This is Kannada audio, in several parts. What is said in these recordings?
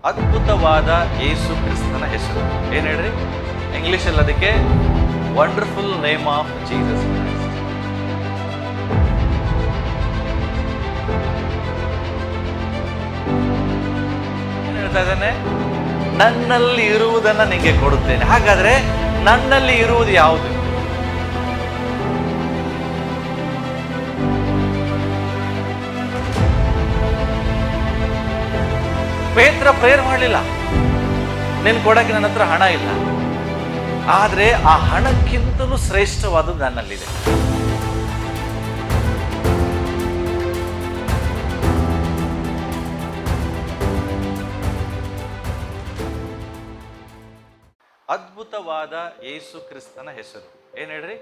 ಅದ್ಭುತವಾದ ಯೇಸು ಕ್ರಿಸ್ತನ ಹೆಸರು ಏನು ಹೇಳ್ರಿ? ಇಂಗ್ಲಿಷಲ್ಲಿ ಅದಕ್ಕೆ wonderful name of Jesus Christ. ಏನು ಹೇಳ್ತಾ ಇದ್ದಾನೆ? ನನ್ನಲ್ಲಿ ಇರುವುದನ್ನ ನಿಮಗೆ ಕೊಡುತ್ತೇನೆ. ಹಾಗಾದ್ರೆ ನನ್ನಲ್ಲಿ ಇರುವುದು ಯಾವುದು? ಪೇತ್ರ ಪ್ರೇಯರ್ ಮಾಡಲಿಲ್ಲ, ನೀನು ಕೊಡಕ್ಕೆ ನನ್ನ ಹತ್ರ ಹಣ ಇಲ್ಲ, ಆದ್ರೆ ಆ ಹಣಕ್ಕಿಂತಲೂ ಶ್ರೇಷ್ಠವಾದದ್ದು ನನ್ನಲ್ಲಿದೆ. ಅದ್ಭುತವಾದ ಯೇಸು ಕ್ರಿಸ್ತನ ಹೆಸರು ಏನ್ ಹೇಳ್ರಿ?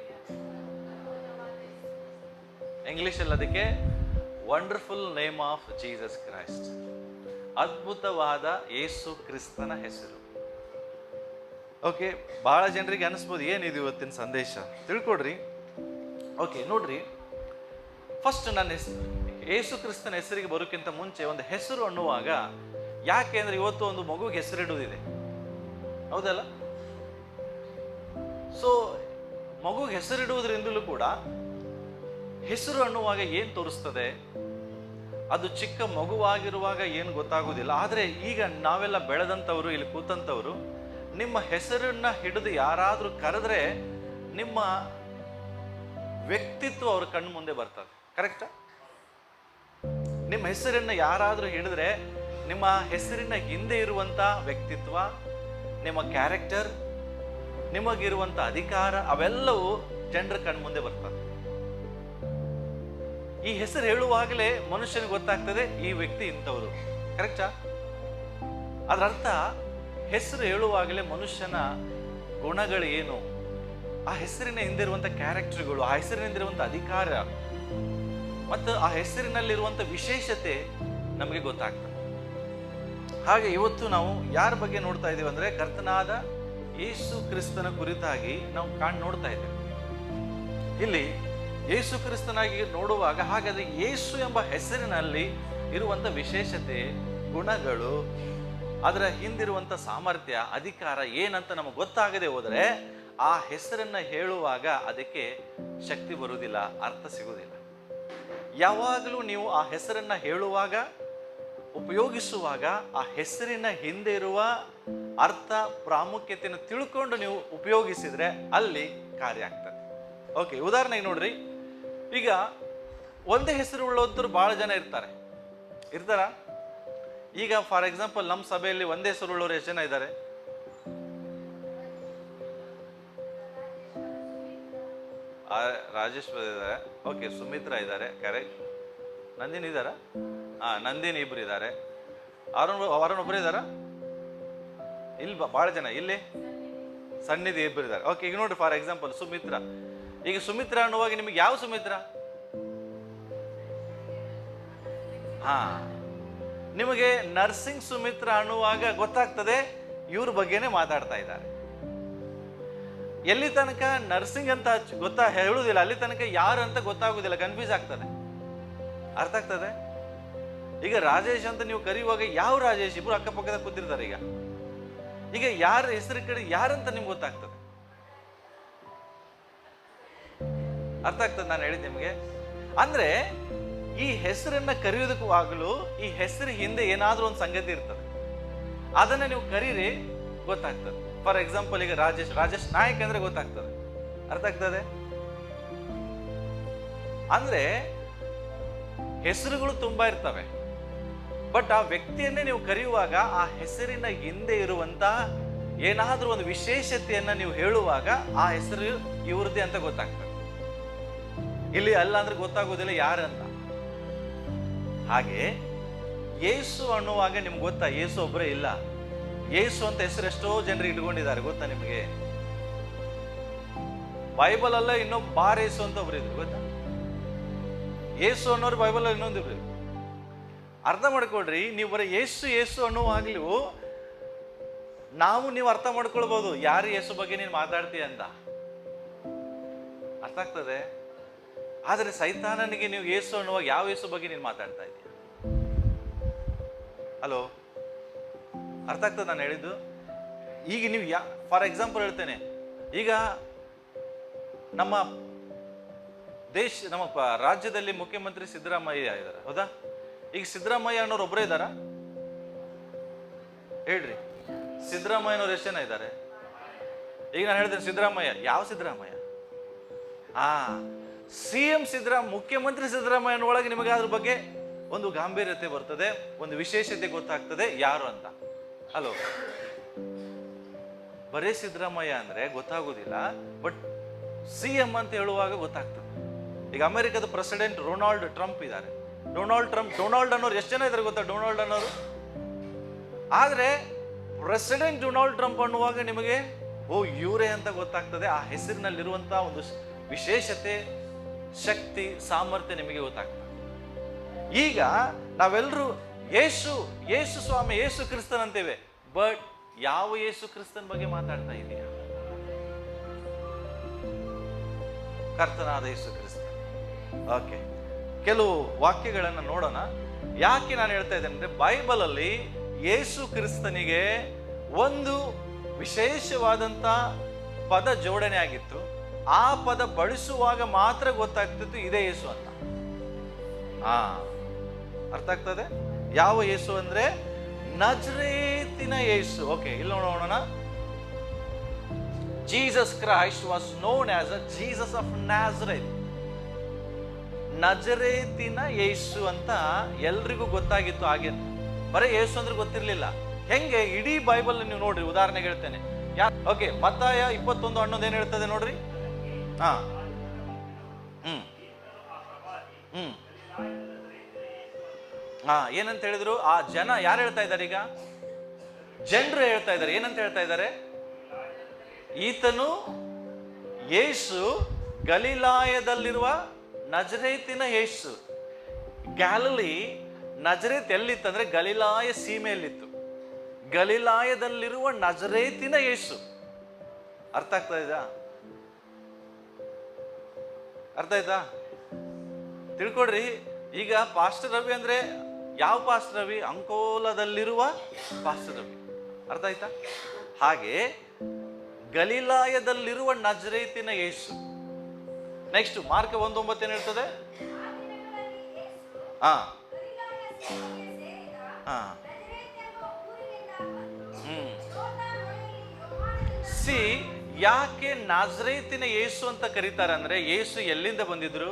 ಇಂಗ್ಲಿಷಲ್ಲಿ ಅದಕ್ಕೆ wonderful name of Jesus Christ. ಅದ್ಭುತವಾದ ಯೇಸು ಕ್ರಿಸ್ತನ ಹೆಸರು. ಓಕೆ, ಬಹಳ ಜನರಿಗೆ ಅನಿಸ್ಬೋದು ಏನಿದೆ ಇವತ್ತಿನ ಸಂದೇಶ, ತಿಳ್ಕೊಡ್ರಿ. ಓಕೆ, ನೋಡ್ರಿ, ಫಸ್ಟ್ ನನ್ನ ಹೆಸರು ಯೇಸು ಕ್ರಿಸ್ತನ ಹೆಸರಿಗೆ ಬರೋಕ್ಕಿಂತ ಮುಂಚೆ ಒಂದು ಹೆಸರು ಅನ್ನುವಾಗ, ಯಾಕೆ ಅಂದ್ರೆ ಇವತ್ತು ಒಂದು ಮಗುಗೆ ಹೆಸರಿಡುವುದಿದೆ, ಹೌದಲ್ಲ? ಸೊ ಮಗುಗೆ ಹೆಸರಿಡುವುದರಿಂದಲೂ ಕೂಡ ಹೆಸರು ಅನ್ನುವಾಗ ಏನ್ ತೋರಿಸ್ತದೆ, ಅದು ಚಿಕ್ಕ ಮಗುವಾಗಿರುವಾಗ ಏನು ಗೊತ್ತಾಗುವುದಿಲ್ಲ. ಆದರೆ ಈಗ ನಾವೆಲ್ಲ ಬೆಳೆದಂಥವ್ರು, ಇಲ್ಲಿ ಕೂತಂಥವ್ರು, ನಿಮ್ಮ ಹೆಸರನ್ನ ಹಿಡಿದು ಯಾರಾದರೂ ಕರೆದ್ರೆ ನಿಮ್ಮ ವ್ಯಕ್ತಿತ್ವ ಅವ್ರ ಕಣ್ಣು ಮುಂದೆ ಬರ್ತದೆ. ಕರೆಕ್ಟಾ? ನಿಮ್ಮ ಹೆಸರನ್ನ ಯಾರಾದರೂ ಹಿಡಿದ್ರೆ ನಿಮ್ಮ ಹೆಸರಿನ ಹಿಂದೆ ಇರುವಂತ ವ್ಯಕ್ತಿತ್ವ, ನಿಮ್ಮ ಕ್ಯಾರೆಕ್ಟರ್, ನಿಮಗಿರುವಂತ ಅಧಿಕಾರ, ಅವೆಲ್ಲವೂ ಜನರ ಕಣ್ಣು ಮುಂದೆ ಬರ್ತದೆ. ಈ ಹೆಸರು ಹೇಳುವಾಗಲೇ ಮನುಷ್ಯನಿಗೆ ಗೊತ್ತಾಗ್ತದೆ ಈ ವ್ಯಕ್ತಿ ಇಂಥವ್ರು. ಕರೆಕ್ಟಾ? ಅದರ ಅರ್ಥ ಹೆಸರು ಹೇಳುವಾಗಲೇ ಮನುಷ್ಯನ ಗುಣಗಳು ಏನು, ಆ ಹೆಸರಿನ ಹಿಂದಿರುವಂತ ಕ್ಯಾರೆಕ್ಟರ್ಗಳು, ಆ ಹೆಸರಿನಿಂದಿರುವಂತ ಅಧಿಕಾರ ಮತ್ತು ಆ ಹೆಸರಿನಲ್ಲಿರುವಂತ ವಿಶೇಷತೆ ನಮಗೆ ಗೊತ್ತಾಗ್ತದೆ. ಹಾಗೆ ಇವತ್ತು ನಾವು ಯಾರ ಬಗ್ಗೆ ನೋಡ್ತಾ ಇದ್ದೀವಿ ಅಂದ್ರೆ, ಕರ್ತನಾದ ಯೇಸು ಕ್ರಿಸ್ತನ ಕುರಿತಾಗಿ ನಾವು ನೋಡ್ತಾ ಇದ್ದೇವೆ. ಇಲ್ಲಿ ಯೇಸು ಕ್ರಿಸ್ತನಾಗಿ ನೋಡುವಾಗ, ಹಾಗಾದ್ರೆ ಯೇಸು ಎಂಬ ಹೆಸರಿನಲ್ಲಿ ಇರುವಂತ ವಿಶೇಷತೆ, ಗುಣಗಳು, ಅದರ ಹಿಂದಿರುವಂತ ಸಾಮರ್ಥ್ಯ, ಅಧಿಕಾರ ಏನಂತ ನಮಗೆ ಗೊತ್ತಾಗದೆ ಹೋದರೆ ಆ ಹೆಸರನ್ನ ಹೇಳುವಾಗ ಅದಕ್ಕೆ ಶಕ್ತಿ ಬರುವುದಿಲ್ಲ, ಅರ್ಥ ಸಿಗುವುದಿಲ್ಲ. ಯಾವಾಗಲೂ ನೀವು ಆ ಹೆಸರನ್ನ ಹೇಳುವಾಗ, ಉಪಯೋಗಿಸುವಾಗ, ಆ ಹೆಸರಿನ ಹಿಂದೆ ಇರುವ ಅರ್ಥ, ಪ್ರಾಮುಖ್ಯತೆಯನ್ನು ತಿಳ್ಕೊಂಡು ನೀವು ಉಪಯೋಗಿಸಿದ್ರೆ ಅಲ್ಲಿ ಕಾರ್ಯ ಆಗ್ತದೆ. ಓಕೆ, ಉದಾಹರಣೆಗೆ ನೋಡ್ರಿ, ಈಗ ಒಂದೇ ಹೆಸರು ಉಳ್ಳೋದ್ರು ಬಹಳ ಜನ ಇರ್ತಾರ. ಈಗ ಫಾರ್ ಎಕ್ಸಾಂಪಲ್ ನಮ್ಮ ಸಭೆಯಲ್ಲಿ ಒಂದೇ ಹೆಸರು ಉಳ್ಳವರು ಎಷ್ಟು ಜನ ಇದ್ದಾರೆ? ರಾಜೇಶ್ ಇದ್ದಾರೆ, ಓಕೆ, ಸುಮಿತ್ರಾ ಇದ್ದಾರೆ, ಕರೆಕ್ಟ್. ನಂದಿನಿ ಇದ್ದಾರ? ನಂದಿನಿ ಇಬ್ರು ಇದ್ದಾರೆ. ಅವರನ್ನ ಒಬ್ರು ಇದ್ದಾರ? ಇಲ್ಲಿ ಬಹಳ ಜನ, ಇಲ್ಲಿ ಸನ್ನಿಧಿ ಇಬ್ರು ಇದ್ದಾರೆ. ಓಕೆ, ಈಗ ನೋಡ್ರಿ, ಫಾರ್ ಎಕ್ಸಾಂಪಲ್ ಸುಮಿತ್ರಾ. ಈಗ ಸುಮಿತ್ರಾ ಅನ್ನುವಾಗ ನಿಮಗೆ ಯಾವ ಸುಮಿತ್ರಾ? ನಿಮಗೆ ನರ್ಸಿಂಗ್ ಸುಮಿತ್ರಾ ಅನ್ನುವಾಗ ಗೊತ್ತಾಗ್ತದೆ ಇವ್ರ ಬಗ್ಗೆನೇ ಮಾತಾಡ್ತಾ ಇದ್ದಾರೆ. ಎಲ್ಲಿ ತನಕ ನರ್ಸಿಂಗ್ ಅಂತ ಹೇಳುವುದಿಲ್ಲ, ಅಲ್ಲಿ ತನಕ ಯಾರು ಅಂತ ಗೊತ್ತಾಗುದಿಲ್ಲ, ಕನ್ಫ್ಯೂಸ್ ಆಗ್ತದೆ. ಅರ್ಥ ಆಗ್ತದೆ? ಈಗ ರಾಜೇಶ್ ಅಂತ ನೀವು ಕರೆಯುವಾಗ ಯಾವ ರಾಜೇಶ್? ಇಬ್ರು ಅಕ್ಕಪಕ್ಕದ ಕೂತಿರ್ತಾರೆ. ಈಗ ಯಾರ ಹೆಸರು ಕಡೆ ಯಾರಂತ ನಿಮ್ಗೆ ಗೊತ್ತಾಗ್ತದೆ? ಅರ್ಥ ಆಗ್ತದೆ ನಾನು ಹೇಳಿದ್ ನಿಮ್ಗೆ? ಅಂದ್ರೆ ಈ ಹೆಸರನ್ನ ಕರೆಯೋದಕ್ಕೂ ಈ ಹೆಸರು ಹಿಂದೆ ಏನಾದ್ರೂ ಒಂದು ಸಂಗತಿ ಇರ್ತದೆ, ಅದನ್ನ ನೀವು ಕರೀರಿ, ಗೊತ್ತಾಗ್ತದೆ. ಫಾರ್ ಎಕ್ಸಾಂಪಲ್ ಈಗ ರಾಜೇಶ್ ನಾಯಕ್ ಅಂದ್ರೆ ಗೊತ್ತಾಗ್ತದೆ. ಅರ್ಥ ಆಗ್ತದೆ? ಅಂದ್ರೆ ಹೆಸರುಗಳು ತುಂಬಾ ಇರ್ತವೆ, ಬಟ್ ಆ ವ್ಯಕ್ತಿಯನ್ನೇ ನೀವು ಕರೆಯುವಾಗ ಆ ಹೆಸರಿನ ಹಿಂದೆ ಇರುವಂತ ಏನಾದ್ರೂ ಒಂದು ವಿಶೇಷತೆಯನ್ನ ನೀವು ಹೇಳುವಾಗ ಆ ಹೆಸರು ಇವ್ರದ್ದೇ ಅಂತ ಗೊತ್ತಾಗ್ತದೆ. ಇಲ್ಲಿ ಅಲ್ಲ ಅಂದ್ರೆ ಗೊತ್ತಾಗೋದಿಲ್ಲ ಯಾರಂತ. ಹಾಗೆ ಯೇಸು ಅನ್ನುವಾಗ ನಿಮ್ಗೆ ಗೊತ್ತಾ, ಯೇಸು ಒಬ್ಬರೇ ಇಲ್ಲ. ಯೇಸು ಅಂತ ಹೆಸರು ಎಷ್ಟೋ ಜನರಿಗೆ ಇಟ್ಕೊಂಡಿದ್ದಾರೆ, ಗೊತ್ತಾ ನಿಮಗೆ? ಬೈಬಲ್ ಅಲ್ಲ ಇನ್ನೊಬ್ಬ ಬಾರ್ ಯೇಸು ಅಂತ ಒಬ್ರು ಇದ್ರು, ಗೊತ್ತಾ? ಯೇಸು ಅನ್ನೋರು ಬೈಬಲ್ ಅಲ್ಲಿ ಇನ್ನೊಂದಿಬ್ರು. ಅರ್ಥ ಮಾಡ್ಕೊಳ್ರಿ, ನೀವು ಬರೀ ಯೇಸು ಅನ್ನುವಾಗ್ಲೂ ನೀವು ಅರ್ಥ ಮಾಡ್ಕೊಳ್ಬಹುದು ಯಾರು ಯೇಸು ಬಗ್ಗೆ ನೀನು ಮಾತಾಡ್ತೀಯ ಅಂತ. ಅರ್ಥ ಆಗ್ತದೆ? ಆದರೆ ಸೈತಾನನಿಗೆ ನೀವು ಯೇಸು ಅನ್ನುವಾಗ ಯಾವ ಯೇಸು ಬಗ್ಗೆ ನೀನು ಮಾತಾಡ್ತಾ ಇದೀಯ? ಹಲೋ, ಅರ್ಥ ಆಗ್ತದೆ ನಾನು ಹೇಳಿದ್ದು? ಈಗ ನೀವು ಫಾರ್ ಎಕ್ಸಾಂಪಲ್ ಹೇಳ್ತೇನೆ, ಈಗ ನಮ್ಮ ರಾಜ್ಯದಲ್ಲಿ ಮುಖ್ಯಮಂತ್ರಿ ಸಿದ್ದರಾಮಯ್ಯ ಇದ್ದಾರೆ, ಹೌದಾ? ಈಗ ಸಿದ್ದರಾಮಯ್ಯ ಅನ್ನೋರು ಒಬ್ಬರೇ ಇದ್ದಾರಾ? ಹೇಳ್ರಿ, ಸಿದ್ದರಾಮಯ್ಯನವ್ರು ಎಷ್ಟು ಜನ ಇದ್ದಾರೆ? ಈಗ ನಾನು ಹೇಳ್ತೇನೆ ಸಿದ್ದರಾಮಯ್ಯ, ಯಾವ ಸಿದ್ದರಾಮಯ್ಯ? CM ಮುಖ್ಯಮಂತ್ರಿ ಸಿದ್ದರಾಮಯ್ಯನ ಒಳಗೆ ನಿಮಗೆ ಅದ್ರ ಬಗ್ಗೆ ಒಂದು ಗಾಂಭೀರ್ಯತೆ ಬರ್ತದೆ, ಒಂದು ವಿಶೇಷತೆ ಗೊತ್ತಾಗ್ತದೆ ಯಾರು ಅಂತ. ಹಲೋ, ಬರೇ ಸಿದ್ದರಾಮಯ್ಯ ಅಂದ್ರೆ ಗೊತ್ತಾಗೋದಿಲ್ಲ, ಬಟ್ CM ಅಂತ ಹೇಳುವಾಗ ಗೊತ್ತಾಗ್ತದೆ. ಈಗ ಅಮೆರಿಕದ ಪ್ರೆಸಿಡೆಂಟ್ ಡೊನಾಲ್ಡ್ ಟ್ರಂಪ್ ಇದ್ದಾರೆ. ಡೊನಾಲ್ಡ್ ಅನ್ನೋರು ಎಷ್ಟು ಜನ ಇದ್ದಾರೆ ಗೊತ್ತಾ? ಡೊನಾಲ್ಡ್ ಅನ್ನೋರು. ಆದ್ರೆ ಪ್ರೆಸಿಡೆಂಟ್ ಡೊನಾಲ್ಡ್ ಟ್ರಂಪ್ ಅನ್ನುವಾಗ ನಿಮಗೆ ಇವರೇ ಅಂತ ಗೊತ್ತಾಗ್ತದೆ. ಆ ಹೆಸರಿನಲ್ಲಿರುವಂತಹ ಒಂದು ವಿಶೇಷತೆ, ಶಕ್ತಿ, ಸಾಮರ್ಥ್ಯ ನಿಮಗೆ ಗೊತ್ತಾಗ್ತದೆ. ಈಗ ನಾವೆಲ್ಲರೂ ಯೇಸು ಸ್ವಾಮಿ, ಯೇಸು ಕ್ರಿಸ್ತನ್ ಅಂತೇವೆ, ಬಟ್ ಯಾವ ಯೇಸು ಕ್ರಿಸ್ತನ್ ಬಗ್ಗೆ ಮಾತಾಡ್ತಾ ಇದೀಯಾ? ಕರ್ತನಾದ ಯೇಸು ಕ್ರಿಸ್ತ. ಓಕೆ, ಕೆಲವು ವಾಕ್ಯಗಳನ್ನ ನೋಡೋಣ. ಯಾಕೆ ನಾನು ಹೇಳ್ತಾ ಇದ್ದೇನೆ ಅಂದ್ರೆ, ಬೈಬಲ್ ಅಲ್ಲಿ ಯೇಸು ಕ್ರಿಸ್ತನಿಗೆ ಒಂದು ವಿಶೇಷವಾದಂತ ಪದ ಜೋಡಣೆ ಆಗಿತ್ತು. ಆ ಪದ ಬಳಸುವಾಗ ಮಾತ್ರ ಗೊತ್ತಾಗ್ತಿತ್ತು ಇದೇ ಯೇಸು ಅಂತ. ಅರ್ಥ ಆಗ್ತದೆ? ಯಾವ ಯೇಸು ಅಂದ್ರೆ ನಜರೇತಿನ ಯೇಸು. ಓಕೆ, ಇಲ್ಲಿ ನೋಡೋಣ. Jesus Christ was known as a Jesus of Nazareth. ನಜರೇತಿನ ಯೇಸು ಅಂತ ಎಲ್ರಿಗೂ ಗೊತ್ತಾಗಿತ್ತು. ಹಾಗೆ ಬರೀ ಯೇಸು ಅಂದ್ರೆ ಗೊತ್ತಿರ್ಲಿಲ್ಲ. ಹೆಂಗೆ? ಇಡೀ ಬೈಬಲ್ ನೀವು ನೋಡ್ರಿ, ಉದಾಹರಣೆಗೆ ಹೇಳ್ತೇನೆ. ಓಕೆ, ಮತ್ತಾಯ 21:11 ಏನ್ ಹೇಳ್ತದೆ ನೋಡ್ರಿ. ಏನಂತ ಹೇಳಿದ್ರು? ಆ ಜನ ಯಾರು ಹೇಳ್ತಾ ಇದ್ದಾರೆ? ಈಗ ಜನರು ಹೇಳ್ತಾ ಇದ್ದಾರೆ. ಏನಂತ ಹೇಳ್ತಾ ಇದ್ದಾರೆ? ಈತನು ಯೇಸು, ಗಲಿಲಾಯದಲ್ಲಿರುವ ನಜರೇತಿನ ಯೇಸು. ಗ್ಯಾಲಿಲಿ, ನಜರೇತ್ ಎಲ್ಲಿತ್ತಂದ್ರೆ ಗಲಿಲಾಯ ಸೀಮೆಯಲ್ಲಿತ್ತು. ಗಲಿಲಾಯದಲ್ಲಿರುವ ನಜರೇತಿನ ಯೇಸು. ಅರ್ಥ ಆಗ್ತಾ ಇದ್ದ? ಅರ್ಥ ಆಯ್ತಾ? ತಿಳ್ಕೊಡ್ರಿ. ಈಗ ಪಾಸ್ಟರ್ ರವಿ ಅಂದ್ರೆ ಯಾವ ಪಾಸ್ಟರ್ ರವಿ? ಅಂಕೋಲದಲ್ಲಿರುವ ಪಾಸ್ಟರ್ ರವಿ. ಅರ್ಥ ಆಯ್ತಾ? ಹಾಗೆ ಗಲಿಲಾಯದಲ್ಲಿರುವ ನಜರೇತಿನ ಯೇಸು. ನೆಕ್ಸ್ಟ್ ಮಾರ್ಕ 1:9 ಏನ್ ಹೇಳ್ತದೆ? ಯಾಕೆ ನಾಜರೇತಿನ ಯೇಸು ಅಂತ ಕರೀತಾರೆ ಅಂದ್ರೆ, ಯೇಸು ಎಲ್ಲಿಂದ ಬಂದಿದ್ರು?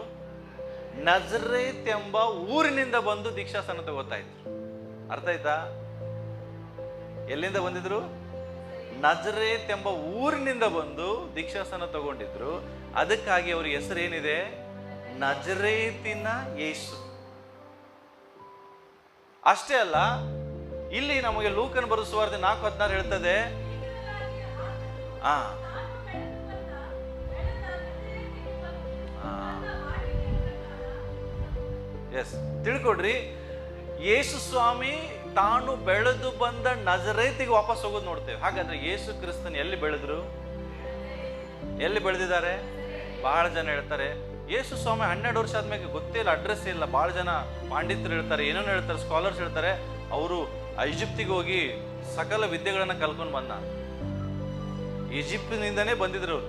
ನಜರೇತ್ ಎಂಬ ಊರಿನಿಂದ ಬಂದು ದೀಕ್ಷಾಸ್ನಾನ ತಗೋತಾ ಇದ್ರು. ಅರ್ಥ ಆಯ್ತಾ? ಎಲ್ಲಿಂದ ಬಂದಿದ್ರು? ನಜರೇತ್ ಎಂಬ ಊರಿನಿಂದ ಬಂದು ದೀಕ್ಷಾಸ್ನಾನ ತಗೊಂಡಿದ್ರು. ಅದಕ್ಕಾಗಿ ಅವ್ರ ಹೆಸರು ಏನಿದೆ? ನಜರೇತಿನ ಯೇಸು. ಅಷ್ಟೇ ಅಲ್ಲ, ಇಲ್ಲಿ ನಮಗೆ ಲೂಕನ್ ಬರೆದ ಸುವಾರ್ತೆ 4:16 ಹೇಳ್ತದೆ, ತಿಳ್ಕೊಡ್ರಿ. ಯೇಸು ಸ್ವಾಮಿ ತಾನು ಬೆಳೆದು ಬಂದ ನಜರೇತಿಗೆ ವಾಪಸ್ ಹೋಗೋದು ನೋಡ್ತೇವೆ. ಹಾಗಾದ್ರೆ ಯೇಸು ಕ್ರಿಸ್ತನ್ ಎಲ್ಲಿ ಬೆಳೆದ್ರು? ಎಲ್ಲಿ ಬೆಳೆದಿದ್ದಾರೆ? ಬಹಳ ಜನ ಹೇಳ್ತಾರೆ ಯೇಸು ಸ್ವಾಮಿ 12 ವರ್ಷ ಆದ್ಮೇಲೆ ಗೊತ್ತೇ ಇಲ್ಲ, ಅಡ್ರೆಸ್ ಇಲ್ಲ. ಬಹಳ ಜನ ಪಾಂಡಿತರು ಹೇಳ್ತಾರೆ, ಏನೇನು ಹೇಳ್ತಾರೆ, ಸ್ಕಾಲರ್ಸ್ ಹೇಳ್ತಾರೆ, ಅವರು ಈಜಿಪ್ತಿಗೆ ಹೋಗಿ ಸಕಲ ವಿದ್ಯೆಗಳನ್ನ ಕಲ್ಕೊಂಡು ಬಂದ. ಈಜಿಪ್ಟಿನಿಂದನೇ ಬಂದಿದ್ರು ಅವರು.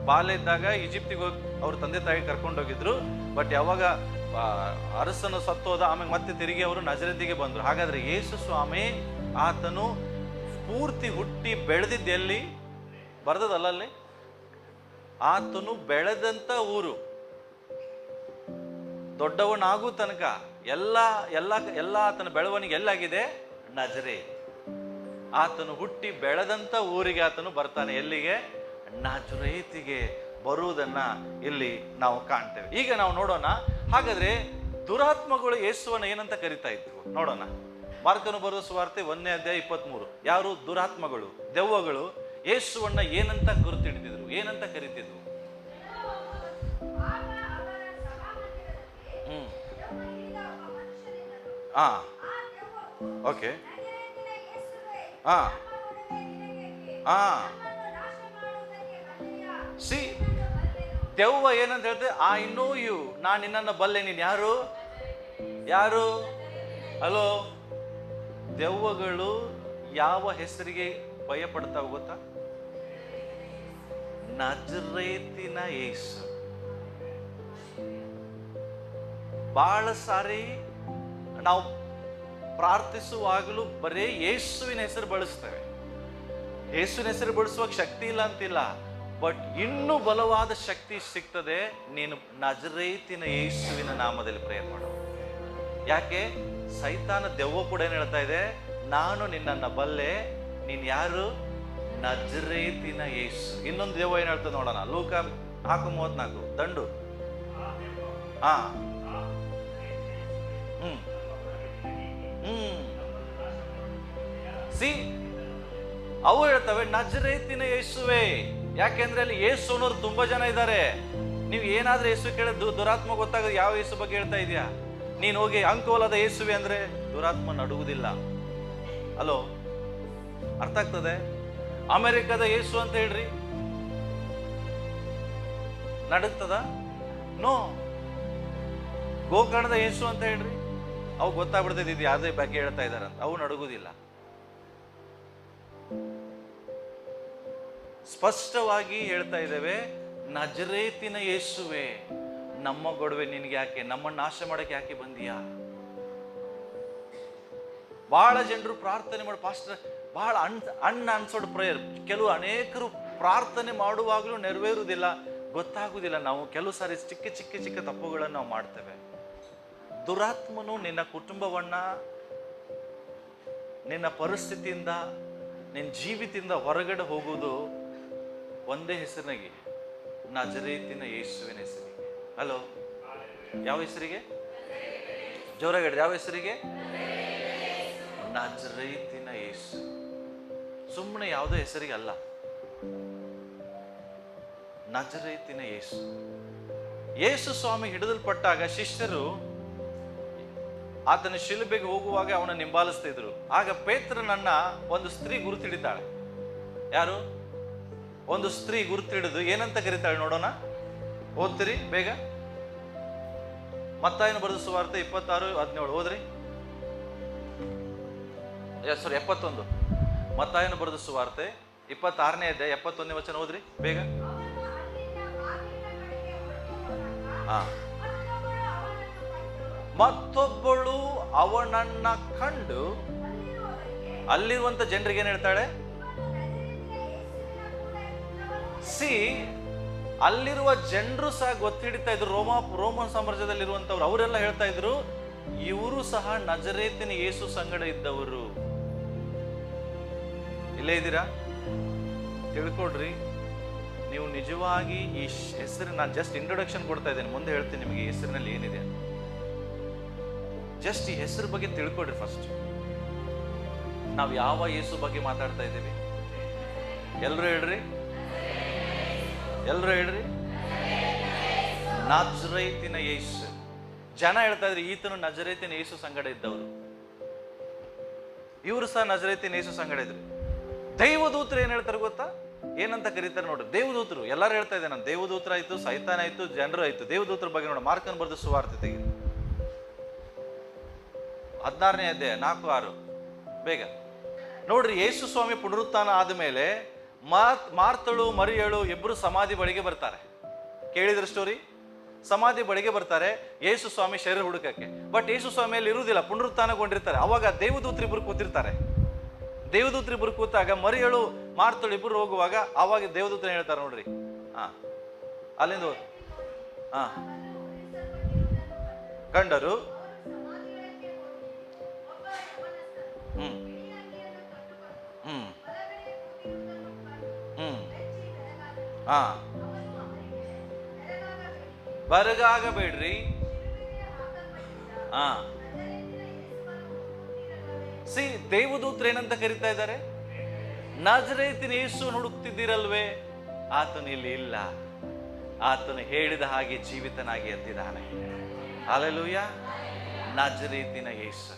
ಬಾಲ್ಯ ಇದ್ದಾಗ ಈಜಿಪ್ತಿಗೆ ಹೋಗಿ ಅವ್ರ ತಂದೆ ತಾಯಿ ಕರ್ಕೊಂಡು ಹೋಗಿದ್ರು. ಬಟ್ ಯಾವಾಗ ಅರಸನು ಸತ್ತೋದ, ಆಮೇಲೆ ಮತ್ತೆ ತಿರುಗಿ ಅವರು ನಜರೇತಿಗೆ ಬಂದ್ರು. ಹಾಗಾದ್ರೆ ಯೇಸು ಸ್ವಾಮಿ ಆತನು ಪೂರ್ತಿ ಹುಟ್ಟಿ ಬೆಳೆದಿದ್ದು ಎಲ್ಲಿ? ಬರ್ದದಲ್ಲ ಅಲ್ಲಿ. ಆತನು ಬೆಳೆದಂತ ಊರು, ದೊಡ್ಡವನಾಗೂ ತನಕ ಎಲ್ಲ ಎಲ್ಲ ಎಲ್ಲ ಆತನ ಬೆಳವಣಿಗೆ ಎಲ್ಲಾಗಿದೆ? ನಜರೇತ್. ಆತನು ಹುಟ್ಟಿ ಬೆಳೆದಂತ ಊರಿಗೆ ಆತನು ಬರ್ತಾನೆ. ಎಲ್ಲಿಗೆ? ನಜರೇತಿಗೆ ಬರುವುದನ್ನ ಇಲ್ಲಿ ನಾವು ಕಾಣ್ತೇವೆ. ಈಗ ನಾವು ನೋಡೋಣ. ಹಾಗಾದ್ರೆ ದುರಾತ್ಮಗಳು ಯೇಸುವನ್ನ ಏನಂತ ಕರಿತಾ ಇದ್ವು ನೋಡೋಣ. ಮಾರ್ಕನು ಬರುವ ಸುವಾರ್ತೆ 1:23. ಯಾರು ದುರಾತ್ಮಗಳು, ದೆವ್ವಗಳು ಯೇಸುವನ್ನ ಏನಂತ ಗುರುತಿಡಿದ್ರು, ಏನಂತ ಕರಿತಿದ್ವು? ಓಕೆ. ಸಿ, ದೆವ್ವ ಏನಂತ ಹೇಳ್ತೇವೆ? ಐ ನೋ ಯು, ನಾನು ನಿನ್ನನ್ನು ಬಲ್ಲೆ. ನೀನು ಯಾರು? ಯಾರು? ಹಲೋ. ದೆವ್ವಗಳು ಯಾವ ಹೆಸರಿಗೆ ಭಯ ಪಡ್ತಾವ ಗೊತ್ತಾ? ನಜರೇತಿನ ಯೇಸು. ಬಹಳ ಸಾರಿ ನಾವು ಪ್ರಾರ್ಥಿಸುವಾಗಲೂ ಬರೇ ಯೇಸುವಿನ ಹೆಸರು ಬಳಸ್ತೇವೆ. ಯೇಸುವಿನ ಹೆಸರು ಬಳಸುವಾಗ ಶಕ್ತಿ ಇಲ್ಲ ಅಂತಿಲ್ಲ, ಬಟ್ ಇನ್ನೂ ಬಲವಾದ ಶಕ್ತಿ ಸಿಗ್ತದೆ ನೀನು ನಜರೇತಿನ ಯೇಸುವಿನ ನಾಮದಲ್ಲಿ ಪ್ರೇಯರ್ ಮಾಡೋ. ಯಾಕೆ? ಸೈತಾನ ದೆವ್ವ ಕೂಡ ಏನ್ ಹೇಳ್ತಾ ಇದೆ? ನಾನು ನಿನ್ನನ್ನ ಬಲ್ಲೆ, ನೀನ್ ಯಾರು? ನಜರೇತಿನ ಯೇಸು. ಇನ್ನೊಂದು ದೆವ್ವ ಏನ್ ಹೇಳ್ತದೆ ನೋಡೋಣ. ಲೂಕ 4:34 ದಂಡು. ಹಾ ಸಿ ಅವು ಹೇಳ್ತವೆ ನಜರೇತಿನ ಯೇಸುವೆ. ಯಾಕೆಂದ್ರೆ ಅಲ್ಲಿ ಯೇಸು ಅನ್ನೋರು ತುಂಬಾ ಜನ ಇದ್ದಾರೆ. ನೀವು ಏನಾದ್ರೂ ಯೇಸು ಕೇಳಿದ್ರೆ ದುರಾತ್ಮ ಗೊತ್ತಾಗೋದು ಯಾವ ಯೇಸು ಬಗ್ಗೆ ಹೇಳ್ತಾ ಇದೆಯಾ? ನೀನ್ ಹೋಗಿ ಅಂಕೋಲದ ಯೇಸುವೆ ಅಂದ್ರೆ ದುರಾತ್ಮ ನಡುವುದಿಲ್ಲ. ಅಲೋ, ಅರ್ಥ ಆಗ್ತದೆ? ಅಮೆರಿಕದ ಯೇಸು ಅಂತ ಹೇಳ್ರಿ, ನಡುತ್ತದ? ನೋ. ಗೋಕರ್ಣದ ಯೇಸು ಅಂತ ಹೇಳ್ರಿ, ಅವು ಗೊತ್ತಾಗ್ಬಿಡ್ತದೆ ಇದು ಯಾವ್ದೇ ಬಗ್ಗೆ ಹೇಳ್ತಾ ಇದಾರಂತ, ಅವು ನಡುಗುದಿಲ್ಲ. ಸ್ಪಷ್ಟವಾಗಿ ಹೇಳ್ತಾ ಇದ್ದೇವೆ, ನಜರೇತಿನ ಯೇಸುವೆ, ನಮ್ಮ ಗೊಡವೆ ನಿನ್ಗೆ ಯಾಕೆ? ನಮ್ಮನ್ನು ನಾಶ ಮಾಡಕ್ಕೆ ಯಾಕೆ ಬಂದಿಯಾ? ಬಹಳ ಜನರು ಪ್ರಾರ್ಥನೆ ಮಾಡಿ, ಪಾಸ್ಟರ್ ಬಹಳ ಅನ್ಆನ್ಸರ್ಡ್ ಪ್ರೇಯರ್. ಅನೇಕರು ಪ್ರಾರ್ಥನೆ ಮಾಡುವಾಗಲೂ ನೆರವೇರುವುದಿಲ್ಲ, ಗೊತ್ತಾಗುವುದಿಲ್ಲ. ನಾವು ಕೆಲವು ಸಾರಿ ಚಿಕ್ಕ ಚಿಕ್ಕ ಚಿಕ್ಕ ತಪ್ಪುಗಳನ್ನು ನಾವು ಮಾಡ್ತೇವೆ. ದುರಾತ್ಮನು ನಿನ್ನ ಕುಟುಂಬವನ್ನ, ನಿನ್ನ ಪರಿಸ್ಥಿತಿಯಿಂದ, ನಿನ್ನ ಜೀವಿತದಿಂದ ಹೊರಗಡೆ ಹೋಗುವುದು ಒಂದೇ ಹೆಸರಿನಾಗಿ, ನಜರೇತಿನ ಯೇಸುವಿನ ಹೆಸರಿಗೆ. ಹಲೋ, ಯಾವ ಹೆಸರಿಗೆ? ಜೋರಾಗಿ ಹೇಳಿ, ಯಾವ ಹೆಸರಿಗೆ? ನಜರೇತಿನ ಯೇಸು. ಸುಮ್ಮನೆ ಯಾವುದೋ ಹೆಸರಿಗೆ ಅಲ್ಲ, ನಜರೇತಿನ ಯೇಸು. ಯೇಸು ಸ್ವಾಮಿ ಹಿಡಿದಲ್ಪಟ್ಟಾಗ ಶಿಷ್ಯರು ಆತನ ಶಿಲುಬೆಗೆ ಹೋಗುವಾಗ ಅವನ ಹಿಂಬಾಲಿಸ್ತಿದ್ರು. ಆಗ ಪೇತ್ರನನ್ನ ಒಂದು ಸ್ತ್ರೀ ಗುರುತಿಡಿತಾಳೆ. ಯಾರು? ಒಂದು ಸ್ತ್ರೀ ಗುರುತಿಡಿದು ಏನಂತ ಕರೀತಾಳೆ ನೋಡೋಣ. ಓದ್ತೀರಿ ಬೇಗ? ಮತ್ತಾಯನ ಬರೆದ ಸುವಾರ್ತೆ 26:17 ಓದ್ರಿ. 71. ಮತ್ತಾಯನ ಬರೆದ ಸುವಾರ್ತೆ 26ನೇ ಅಧ್ಯಾಯ 71ನೇ ವಚನ ಓದ್ರಿ ಬೇಗ. ಮತ್ತೊಬ್ಬಳು ಅವನನ್ನ ಕಂಡು ಅಲ್ಲಿರುವಂತ ಜನರಿಗೆ ಏನ್ ಹೇಳ್ತಾಳೆ? ಅಲ್ಲಿರುವ ಜನರು ಸಹ ಗೊತ್ತಿಡ್ತಾ ಇದ್ರು, ರೋಮನ್ ಸಾಮ್ರಾಜ್ಯದಲ್ಲಿರುವಂತವ್ರು, ಅವರೆಲ್ಲ ಹೇಳ್ತಾ ಇದ್ರು ಇವರು ಸಹ ನಜರೇತಿನ ಯೇಸು ಸಂಗಡ ಇದ್ದವರು. ಇಲ್ಲೇ ಇದ್ದೀರಾ? ತಿಳ್ಕೊಡ್ರಿ. ನೀವು ನಿಜವಾಗಿ ಈ ಹೆಸರು, ನಾನು ಜಸ್ಟ್ ಇಂಟ್ರೊಡಕ್ಷನ್ ಕೊಡ್ತಾ ಇದ್ದೇನೆ, ಮುಂದೆ ಹೇಳ್ತೀನಿ ನಿಮಗೆ ಈ ಹೆಸರಿನಲ್ಲಿ ಏನಿದೆ. ಜಸ್ಟ್ ಈ ಹೆಸರು ಬಗ್ಗೆ ತಿಳ್ಕೊಡ್ರಿ ಫಸ್ಟ್. ನಾವು ಯಾವ ಯೇಸು ಬಗ್ಗೆ ಮಾತಾಡ್ತಾ ಇದ್ದೀವಿ? ಎಲ್ರು ಹೇಳ್ರಿ, ಎಲ್ರು ಹೇಳ್ರಿ. ನಜರೇತಿನ ಯೇಸು. ಜನ ಹೇಳ್ತಾ ಇದ್ರಿ ಈತನು ನಜರೇತಿನ ಯೇಸು ಸಂಗಡ ಇದ್ದವರು. ಇವರು ಸಹ ನಜರೇತಿನ ಯೇಸು ಸಂಗಡ ಇದ್ರು. ದೈವದೂತರು ಏನ್ ಹೇಳ್ತಾರೆ ಗೊತ್ತಾ? ಏನಂತ ಕರೀತಾರೆ ನೋಡ್ರಿ. ದೇವದೂತರು ಎಲ್ಲರೂ ಹೇಳ್ತಾ ಇದ್ದೆ ನಾನು, ದೇವದೂತರ ಆಯ್ತು, ಸೈತಾನ ಆಯ್ತು, ಜನರು ಆಯ್ತು. ದೇವದೂತರ ಬಗ್ಗೆ ನೋಡ, ಮಾರ್ಕನ್ ಬರೆದ ಸುವಾರ್ತೆ ತೆಗೆದು 16ನೇ ಅಧ್ಯಾಯ 4-6 ಬೇಗ ನೋಡ್ರಿ. ಯೇಸು ಸ್ವಾಮಿ ಪುನರುತ್ಥಾನ ಆದ್ಮೇಲೆ ಮಾರ್ತಳು ಮರಿಯಳು ಇಬ್ರು ಸಮಾಧಿ ಬಳಿಗೆ ಬರ್ತಾರೆ. ಕೇಳಿದ್ರ ಸ್ಟೋರಿ? ಸಮಾಧಿ ಬಳಿಗೆ ಬರ್ತಾರೆ ಯೇಸು ಸ್ವಾಮಿ ಶರೀರ ಹುಡುಕಕ್ಕೆ. ಬಟ್ ಯೇಸು ಸ್ವಾಮಿಯಲ್ಲಿ ಇರುವುದಿಲ್ಲ, ಪುನರುತ್ಥಾನಗೊಂಡಿರ್ತಾರೆ. ಅವಾಗ ದೇವದೂತರಿಬ್ರು ಕೂತಿರ್ತಾರೆ. ದೇವದೂತರಿಬ್ರು ಕೂತಾಗ ಮರಿಯಳು ಮಾರ್ತಳು ಇಬ್ರು ಹೋಗುವಾಗ ಅವಾಗ ದೇವದೂತನ ಹೇಳ್ತಾರೆ ನೋಡ್ರಿ. ಅಲ್ಲಿಂದ ಕಂಡರು. ಬರಗಾಗಬೇಡ್ರಿ. ದೇವದೂತರು ಏನಂತ ಕರೀತಾ ಇದ್ದಾರೆ? ನಜರೇತಿನ ಯೇಸುವನ್ನು ಹುಡುಕ್ತಿದ್ದೀರಲ್ವೇ? ಆತನು ಇಲ್ಲಿ ಇಲ್ಲ, ಆತನು ಹೇಳಿದ ಹಾಗೆ ಜೀವಿತನಾಗಿ ಎದ್ದಿದ್ದಾನೆ. ಹಲ್ಲೆಲೂಯ. ನಜರೇತಿನ ಯೇಸು,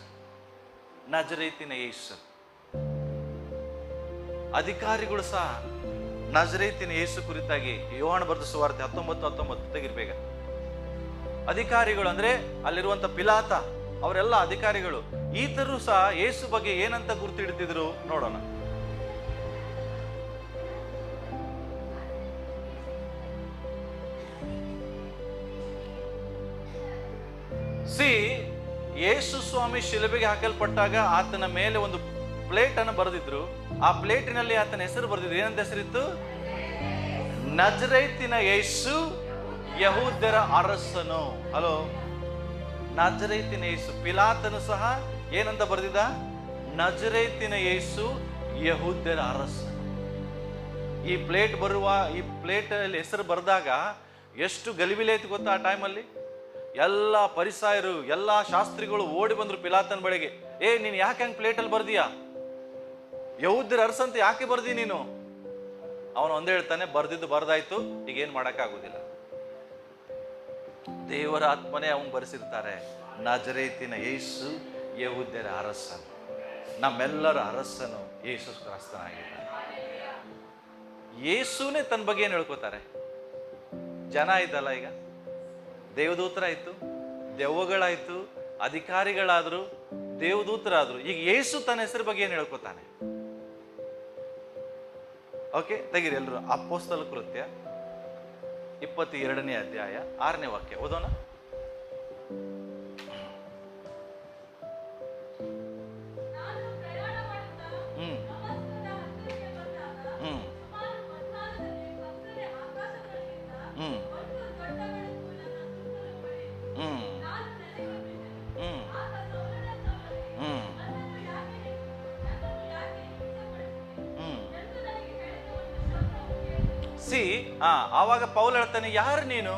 ನಜರೇತಿನ ಯೇಸು. ಅಧಿಕಾರಿಗಳು ಸಹ ನಜರೇತಿನ ಯೇಸು ಕುರಿತಾಗಿ ಯೋಹಾನ ಬರೆದ ಸುವಾರ್ತೆ 19:19 ತೆಗಿರ್ಬೇಕ. ಅಧಿಕಾರಿಗಳು ಅಂದ್ರೆ ಅಲ್ಲಿರುವಂತ ಪಿಲಾತ, ಅವರೆಲ್ಲ ಅಧಿಕಾರಿಗಳು ಈತರು ಸಹ ಯೇಸು ಬಗ್ಗೆ ಏನಂತ ಗುರ್ತಿಡ್ತಿದ್ರು ನೋಡೋಣ. ಯೇಸು ಸ್ವಾಮಿ ಶಿಲುಬೆಗೆ ಹಾಕಲ್ಪಟ್ಟಾಗ ಆತನ ಮೇಲೆ ಒಂದು ಪ್ಲೇಟ್ ಅನ್ನು ಬರೆದಿದ್ರು. ಆ ಪ್ಲೇಟಿನಲ್ಲಿ ಆತನ ಹೆಸರು ಬರೆದಿದ್ರು. ಏನಂತ ಹೆಸರಿತ್ತು? ನಜರೇತಿನ ಯೇಸು, ಯಹೂದ್ಯರ ಅರಸನು. ಹಲೋ, ನಜರೇತಿನ ಯೇಸು. ಪಿಲಾತನು ಸಹ ಏನಂತ ಬರೆದಿದ್ದ? ನಜರೇತಿನ ಯೇಸು, ಯಹೂದ್ಯರ ಅರಸನು. ಈ ಪ್ಲೇಟ್ ಅಲ್ಲಿ ಹೆಸರು ಬರೆದಾಗ ಎಷ್ಟು ಗಲಿಬಿಲಿ ಐತಿ ಗೊತ್ತಾ? ಆ ಟೈಮಲ್ಲಿ ಎಲ್ಲ ಪರಿಸಾಯರು, ಎಲ್ಲ ಶಾಸ್ತ್ರಿಗಳು ಓಡಿ ಬಂದ್ರು ಪಿಲಾತನ ಬಳಿಗೆ. ನೀನು ಯಾಕೆ ಹಂಗೆ ಪ್ಲೇಟಲ್ಲಿ ಬರ್ದೀಯಾ? ಯಹೂದ್ಯರ ಅರಸಂತ ಯಾಕೆ ಬರ್ದಿ ನೀನು? ಅವನು ಒಂದೇ ಹೇಳ್ತಾನೆ, ಬರ್ದಿದ್ದು ಬರ್ದಾಯ್ತು, ಈಗೇನು ಮಾಡೋಕ್ಕಾಗೋದಿಲ್ಲ. ದೇವರ ಆತ್ಮನೇ ಅವನು ಬರೆಸಿರ್ತಾರೆ, ನಜರೇತಿನ ಯೇಸು, ಯಹೂದ್ಯರ ಅರಸನು, ನಮ್ಮೆಲ್ಲರ ಅರಸನು ಯೇಸು ಕ್ರಿಸ್ತನಾಗಿದ್ದಾನೆ. ಯೇಸುನೇ ತನ್ನ ಬಗ್ಗೆ ಏನು ಹೇಳ್ಕೋತಾರೆ? ಜನ ಆಯ್ತಲ್ಲ, ಈಗ ದೇವದೂತರಾಯ್ತು, ದೆವ್ವಗಳಾಯ್ತು, ಅಧಿಕಾರಿಗಳಾದ್ರು, ದೇವದೂತರಾದ್ರು. ಈಗ ಯೇಸು ತನ್ನ ಹೆಸರು ಬಗ್ಗೆ ಏನು ಹೇಳ್ಕೊತಾನೆ? ಓಕೆ, ತೆಗೀರಿ ಎಲ್ಲರೂ. ಅಪೊಸ್ತಲ ಕೃತ್ಯ 22ನೇ ಅಧ್ಯಾಯ 6ನೇ ವಾಕ್ಯ ಓದೋಣ. ಆವಾಗ ಪೌಲ ಹೇಳ್ತಾನೆ, ಯಾರು ನೀನು?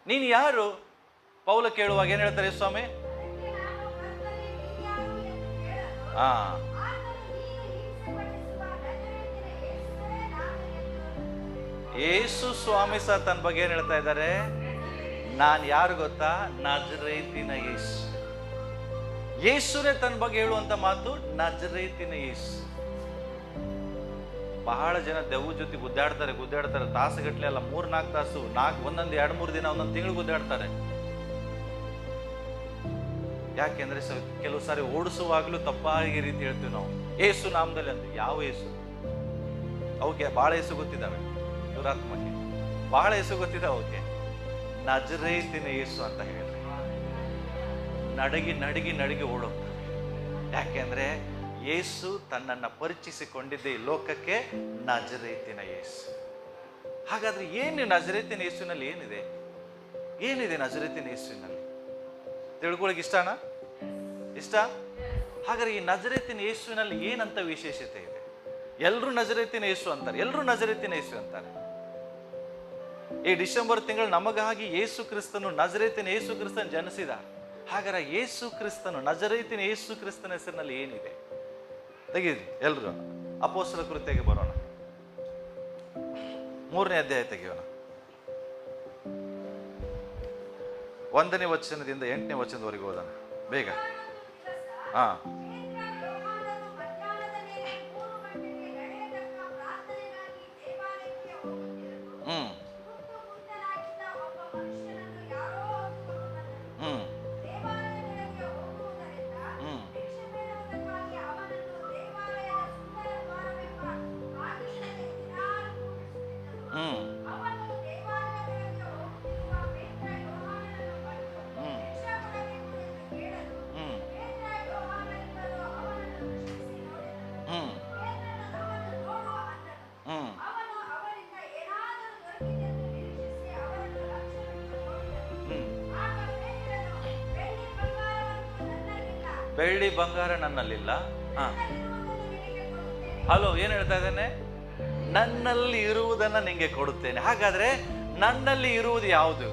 ನೀನು ಯಾರು? ಪೌಲ ಕೇಳುವಾಗ ಏನ್ ಹೇಳ್ತಾರೆ ಸ್ವಾಮಿ? ಯೇಸು ಸ್ವಾಮಿ ಸಹ ತನ್ನ ಬಗ್ಗೆ ಏನ್ ಹೇಳ್ತಾ ಇದ್ದಾರೆ? ನಾನು ಯಾರು ಗೊತ್ತಾ? ನಜರೇತಿನ ಯೇಸು. ಯೇಸುನೇ ತನ್ನ ಬಗ್ಗೆ ಹೇಳುವಂತ ಮಾತು ನಜರೇತಿನ ಯೇಸು. ಬಹಳ ಜನ ದೆವ್ವ ಜೊತೆ ಗುದ್ದಾಡ್ತಾರೆ ತಾಸುಗಟ್ಲೆ ಅಲ್ಲ, 3-4 ತಾಸು, ಒಂದೊಂದು 2-3 ದಿನ, ಒಂದೊಂದು ತಿಂಗಳು ಗುದ್ದಾಡ್ತಾರೆ. ಯಾಕೆಂದ್ರೆ ಕೆಲವು ಸಾರಿ ಓಡಿಸುವಾಗ್ಲೂ ತಪ್ಪಾಗಿ ರೀತಿ ಹೇಳ್ತೀವಿ ನಾವು, ಏಸು ನಾಮದಲ್ಲಿ ಅಂತ. ಯಾವ ಏಸು? ಅವಕ್ಕೆ ಬಹಳ ಹೆಸರು ಗೊತ್ತಿದ್ದಾವೆ, ದುರಾತ್ಮಕ್ಕೆ ಬಹಳ ಹೆಸರು ಗೊತ್ತಿದ್ದಾವೆ ಅವಕ್ಕೆ. ನಜರೇತಿನ ಯೇಸು ಅಂತ ಹೇಳಿ ನಡಗಿ ಓಡೋಗ್ತವೆ. ಯಾಕೆಂದ್ರೆ ಯೇಸು ತನ್ನನ್ನು ಪರಿಚಯಿಸಿಕೊಂಡಿದ್ದೆ ಈ ಲೋಕಕ್ಕೆ, ನಜರೇತಿನ ಯೇಸು. ಹಾಗಾದ್ರೆ ಏನು ನಜರೇತಿನ ಯೇಸುವಿನಲ್ಲಿ ಏನಿದೆ ನಜರೇತಿನ ಯೇಸುವಿನಲ್ಲಿ? ತಿಳ್ಕೊಳ್ಳಿಕ್ಕೆ ಇಷ್ಟ? ಹಾಗಾದ್ರೆ ಈ ನಜರೇತಿನ ಯೇಸುವಿನಲ್ಲಿ ಏನಂತ ವಿಶೇಷತೆ ಇದೆ? ಎಲ್ಲರೂ ನಜರೇತಿನ ಯೇಸು ಅಂತಾರೆ. ಈ ಡಿಸೆಂಬರ್ ತಿಂಗಳು ನಮಗಾಗಿ ಯೇಸು ಕ್ರಿಸ್ತನು, ನಜರೇತಿನ ಯೇಸು ಕ್ರಿಸ್ತನು ಜನಿಸಿದ. ಹಾಗಾದ್ರೆ ಯೇಸು ಕ್ರಿಸ್ತನು, ನಜರೇತಿನ ಯೇಸು ಕ್ರಿಸ್ತನ ಹೆಸರಿನಲ್ಲಿ ಏನಿದೆ? ತೆಗೀರಿ ಎಲ್ರು. ಅಪೊಸ್ತಲ ಕೃತ್ಯಕ್ಕೆ ಬರೋಣ, 3ನೇ ಅಧ್ಯಾಯ ತೆಗೆಯೋಣ. 1ನೇ ವಚನದಿಂದ 8ನೇ ವಚನದವರೆಗೆ ಓದೋಣ ಬೇಗ. ಬೆಳ್ಳಿ ಬಂಗಾರ ನನ್ನಲ್ಲಿಲ್ಲ. ಹಲೋ, ಏನ್ ಹೇಳ್ತಾ ಇದ್ದೇನೆ? ನನ್ನಲ್ಲಿ ಇರುವುದನ್ನ ನಿಂಗೆ ಕೊಡುತ್ತೇನೆ. ಹಾಗಾದ್ರೆ ನನ್ನಲ್ಲಿ ಇರುವುದು ಯಾವುದು?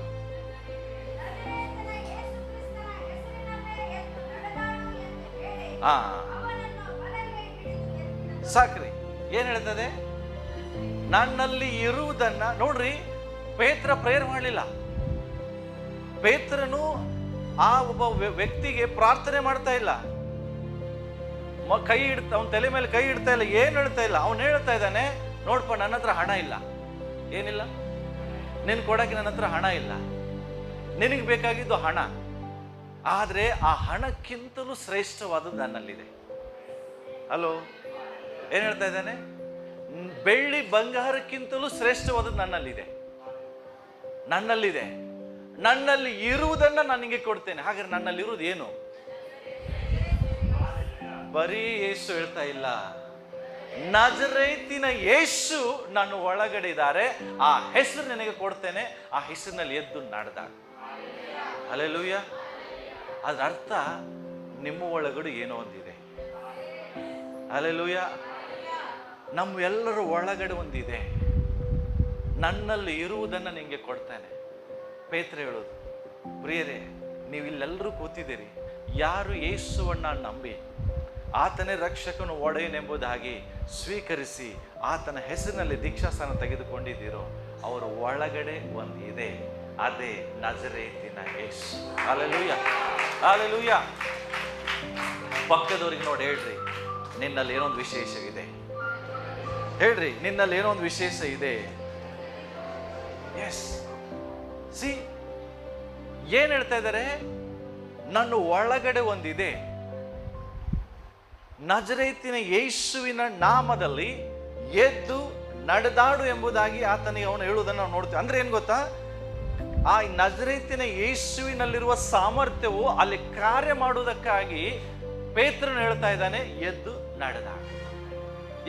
ಸಾಕ್ರಿ. ಏನ್ ಹೇಳ್ತದೆ? ನನ್ನಲ್ಲಿ ಇರುವುದನ್ನ ನೋಡ್ರಿ. ಪೇತ್ರ ಪ್ರೇಯರ್ ಮಾಡಲಿಲ್ಲ. ಪೇತ್ರನು ಆ ಒಬ್ಬ ವ್ಯಕ್ತಿಗೆ ಪ್ರಾರ್ಥನೆ ಮಾಡ್ತಾ ಇಲ್ಲ, ಅವನ ತಲೆ ಮೇಲೆ ಕೈ ಇಡ್ತಾ ಇಲ್ಲ, ಏನು ಹೇಳ್ತಾ ಇಲ್ಲ. ಅವನು ಹೇಳ್ತಾ ಇದ್ದಾನೆ, ನೋಡ್ಪ, ನನ್ನ ಹತ್ರ ಹಣ ಇಲ್ಲ, ಏನಿಲ್ಲ, ನಿನ್ ಕೊಡಕ್ಕೆ ನನ್ನ ಹತ್ರ ಹಣ ಇಲ್ಲ, ನಿನಗೆ ಬೇಕಾಗಿದ್ದು ಹಣ, ಆದರೆ ಆ ಹಣಕ್ಕಿಂತಲೂ ಶ್ರೇಷ್ಠವಾದದ್ದು ನನ್ನಲ್ಲಿದೆ. ಹಲೋ, ಏನ್ ಹೇಳ್ತಾ ಇದ್ದಾನೆ? ಬೆಳ್ಳಿ ಬಂಗಾರಕ್ಕಿಂತಲೂ ಶ್ರೇಷ್ಠವಾದದ್ದು ನನ್ನಲ್ಲಿದೆ. ನನ್ನಲ್ಲಿ ಇರುವುದನ್ನ ನಾನು ನಿಮಗೆ ಕೊಡ್ತೇನೆ. ಹಾಗಾದ್ರೆ ನನ್ನಲ್ಲಿರುವುದು ಏನು? ಬರೀ ಯೇಸು ಹೇಳ್ತಾ ಇಲ್ಲ, ನಜರೇತಿನ ಯೇಸು ನಾನು ಒಳಗಡೆ ಇದ್ದಾರೆ, ಆ ಹೆಸರು ನಿನಗೆ ಕೊಡ್ತೇನೆ, ಆ ಹೆಸರಿನಲ್ಲಿ ಎದ್ದು ನಡೆದಾಗ. ಹಲ್ಲೆಲೂಯಾ. ಅದ್ರ ಅರ್ಥ ನಿಮ್ಮ ಒಳಗಡೆ ಏನೋ ಒಂದಿದೆ. ಹಲ್ಲೆಲೂಯಾ. ನಮ್ಮೆಲ್ಲರ ಒಳಗಡೆ ಒಂದಿದೆ. ನನ್ನಲ್ಲಿ ಇರುವುದನ್ನು ನಿಮಗೆ ಕೊಡ್ತಾನೆ. ಪೇತ್ರ ಹೇಳೋದು, ಪ್ರಿಯರೇ, ನೀವು ಇಲ್ಲೆಲ್ಲರೂ ಕೂತಿದ್ದೀರಿ, ಯಾರು ಯೇಸುವನ್ನ ನಂಬಿ ಆತನೇ ರಕ್ಷಕನು ಒಡೆಯನೆಂಬುದಾಗಿ ಸ್ವೀಕರಿಸಿ ಆತನ ಹೆಸರಿನಲ್ಲಿ ದೀಕ್ಷಾಸ್ಥಾನ ತೆಗೆದುಕೊಂಡಿದ್ದೀರೋ ಅವರ ಒಳಗಡೆ ಒಂದಿದೆ, ಅದೇ ನಜರೇತಿನ ಯೇಸು. Hallelujah, hallelujah. ಪಕ್ಕದವರಿಗೆ ನೋಡಿ ಹೇಳ್ರಿ, ನಿನ್ನಲ್ಲಿ ಏನೊಂದು ವಿಶೇಷವಿದೆ. ಹೇಳ್ರಿ, ನಿನ್ನಲ್ಲಿ ಏನೋ ಒಂದು ವಿಶೇಷ ಇದೆ. ಎಸ್, ಸಿ, ಏನ್ ಹೇಳ್ತಾ ಇದ್ದಾರೆ? ನನ್ನ ಒಳಗಡೆ ಒಂದಿದೆ. ನಜರೇತಿನ ಯೇಸುವಿನ ನಾಮದಲ್ಲಿ ಎದ್ದು ನಡೆದಾಡು ಎಂಬುದಾಗಿ ಆತನಿಗೆ ಅವನು ಹೇಳುವುದನ್ನು ನಾವು ನೋಡ್ತೀವಿ. ಅಂದ್ರೆ ಏನ್ ಗೊತ್ತಾ? ಆ ನಜರೇತಿನ ಯೇಸುವಿನಲ್ಲಿರುವ ಸಾಮರ್ಥ್ಯವು ಅಲ್ಲಿ ಕಾರ್ಯ ಮಾಡುವುದಕ್ಕಾಗಿ ಪೇತ್ರನು ಹೇಳ್ತಾ ಇದ್ದಾನೆ, ಎದ್ದು ನಡೆದಾಡು.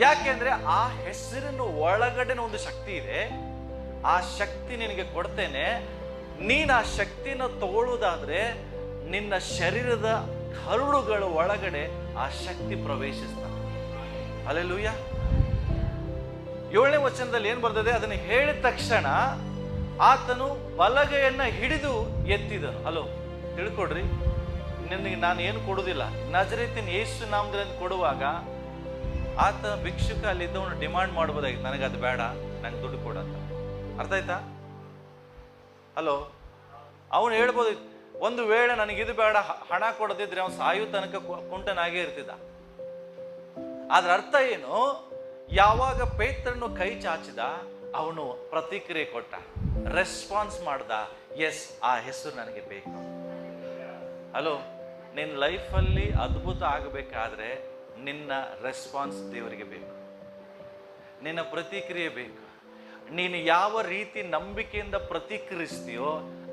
ಯಾಕೆಂದ್ರೆ ಆ ಹೆಸರಿನ ಒಳಗಡೆ ಒಂದು ಶಕ್ತಿ ಇದೆ. ಆ ಶಕ್ತಿ ನಿನಗೆ ಕೊಡ್ತೇನೆ. ನೀನು ಆ ಶಕ್ತಿನ ತಗೊಳ್ಳುವುದಾದ್ರೆ ನಿನ್ನ ಶರೀರದ ಕರುಳುಗಳ ಒಳಗಡೆ ಆ ಶಕ್ತಿ ಪ್ರವೇಶಿಸ್ತಾನೆ. ಹಲ್ಲೆಲೂಯಾ. 7ನೇ ವಚನದಲ್ಲಿ ಏನ್ ಬರ್ತದೆ? ಅದನ್ನು ಹೇಳಿದ ತಕ್ಷಣ ಆತನು ಬಲಗೈಯನ್ನ ಹಿಡಿದು ಎತ್ತಿದನು. ಹಲೋ, ತಿಳ್ಕೊಡ್ರಿ, ನಿನಗೆ ನಾನು ಏನು ಕೊಡುವುದಿಲ್ಲ. ನಜರೇತಿನ ಯೇಸು ನಾಮದಲ್ಲಿ ಕೊಡುವಾಗ ಆತ ಭಿಕ್ಷುಕ ಅಲ್ಲಿದ್ದವನು ಡಿಮಾಂಡ್ ಮಾಡ್ಬೋದಾಗಿತ್ತು, ನನಗೆ ಅದು ಬೇಡ, ನಂಗೆ ದುಡ್ಡು ಕೊಡಂತ. ಅರ್ಥ ಆಯ್ತಾ? ಹಲೋ, ಅವನು ಹೇಳ್ಬೋದು, ಒಂದು ವೇಳೆ ನನಗಿದು ಬೇಡ, ಹಣ ಕೊಡದಿದ್ರೆ ಅವನು ಸಾಯು ತನಕ ಕುಂಟನಾಗೇ ಇರ್ತಿದ್ದ. ಅದ್ರ ಅರ್ಥ ಏನು? ಯಾವಾಗ ಪೇತ್ರನು ಕೈ ಚಾಚಿದ, ಅವನು ಪ್ರತಿಕ್ರಿಯೆ ಕೊಟ್ಟ, ರೆಸ್ಪಾನ್ಸ್ ಮಾಡ್ದ, ಎಸ್, ಆ ಹೆಸರು ನನಗೆ ಬೇಕು. ಹಲೋ, ನಿನ್ನ ಲೈಫಲ್ಲಿ ಅದ್ಭುತ ಆಗಬೇಕಾದ್ರೆ ನಿನ್ನ ರೆಸ್ಪಾನ್ಸ್ ದೇವರಿಗೆ ಬೇಕು, ನಿನ್ನ ಪ್ರತಿಕ್ರಿಯೆ ಬೇಕು. ನೀನು ಯಾವ ರೀತಿ ನಂಬಿಕೆಯಿಂದ ಪ್ರತಿಕ್ರಿಯಿಸ್ತೀಯೋ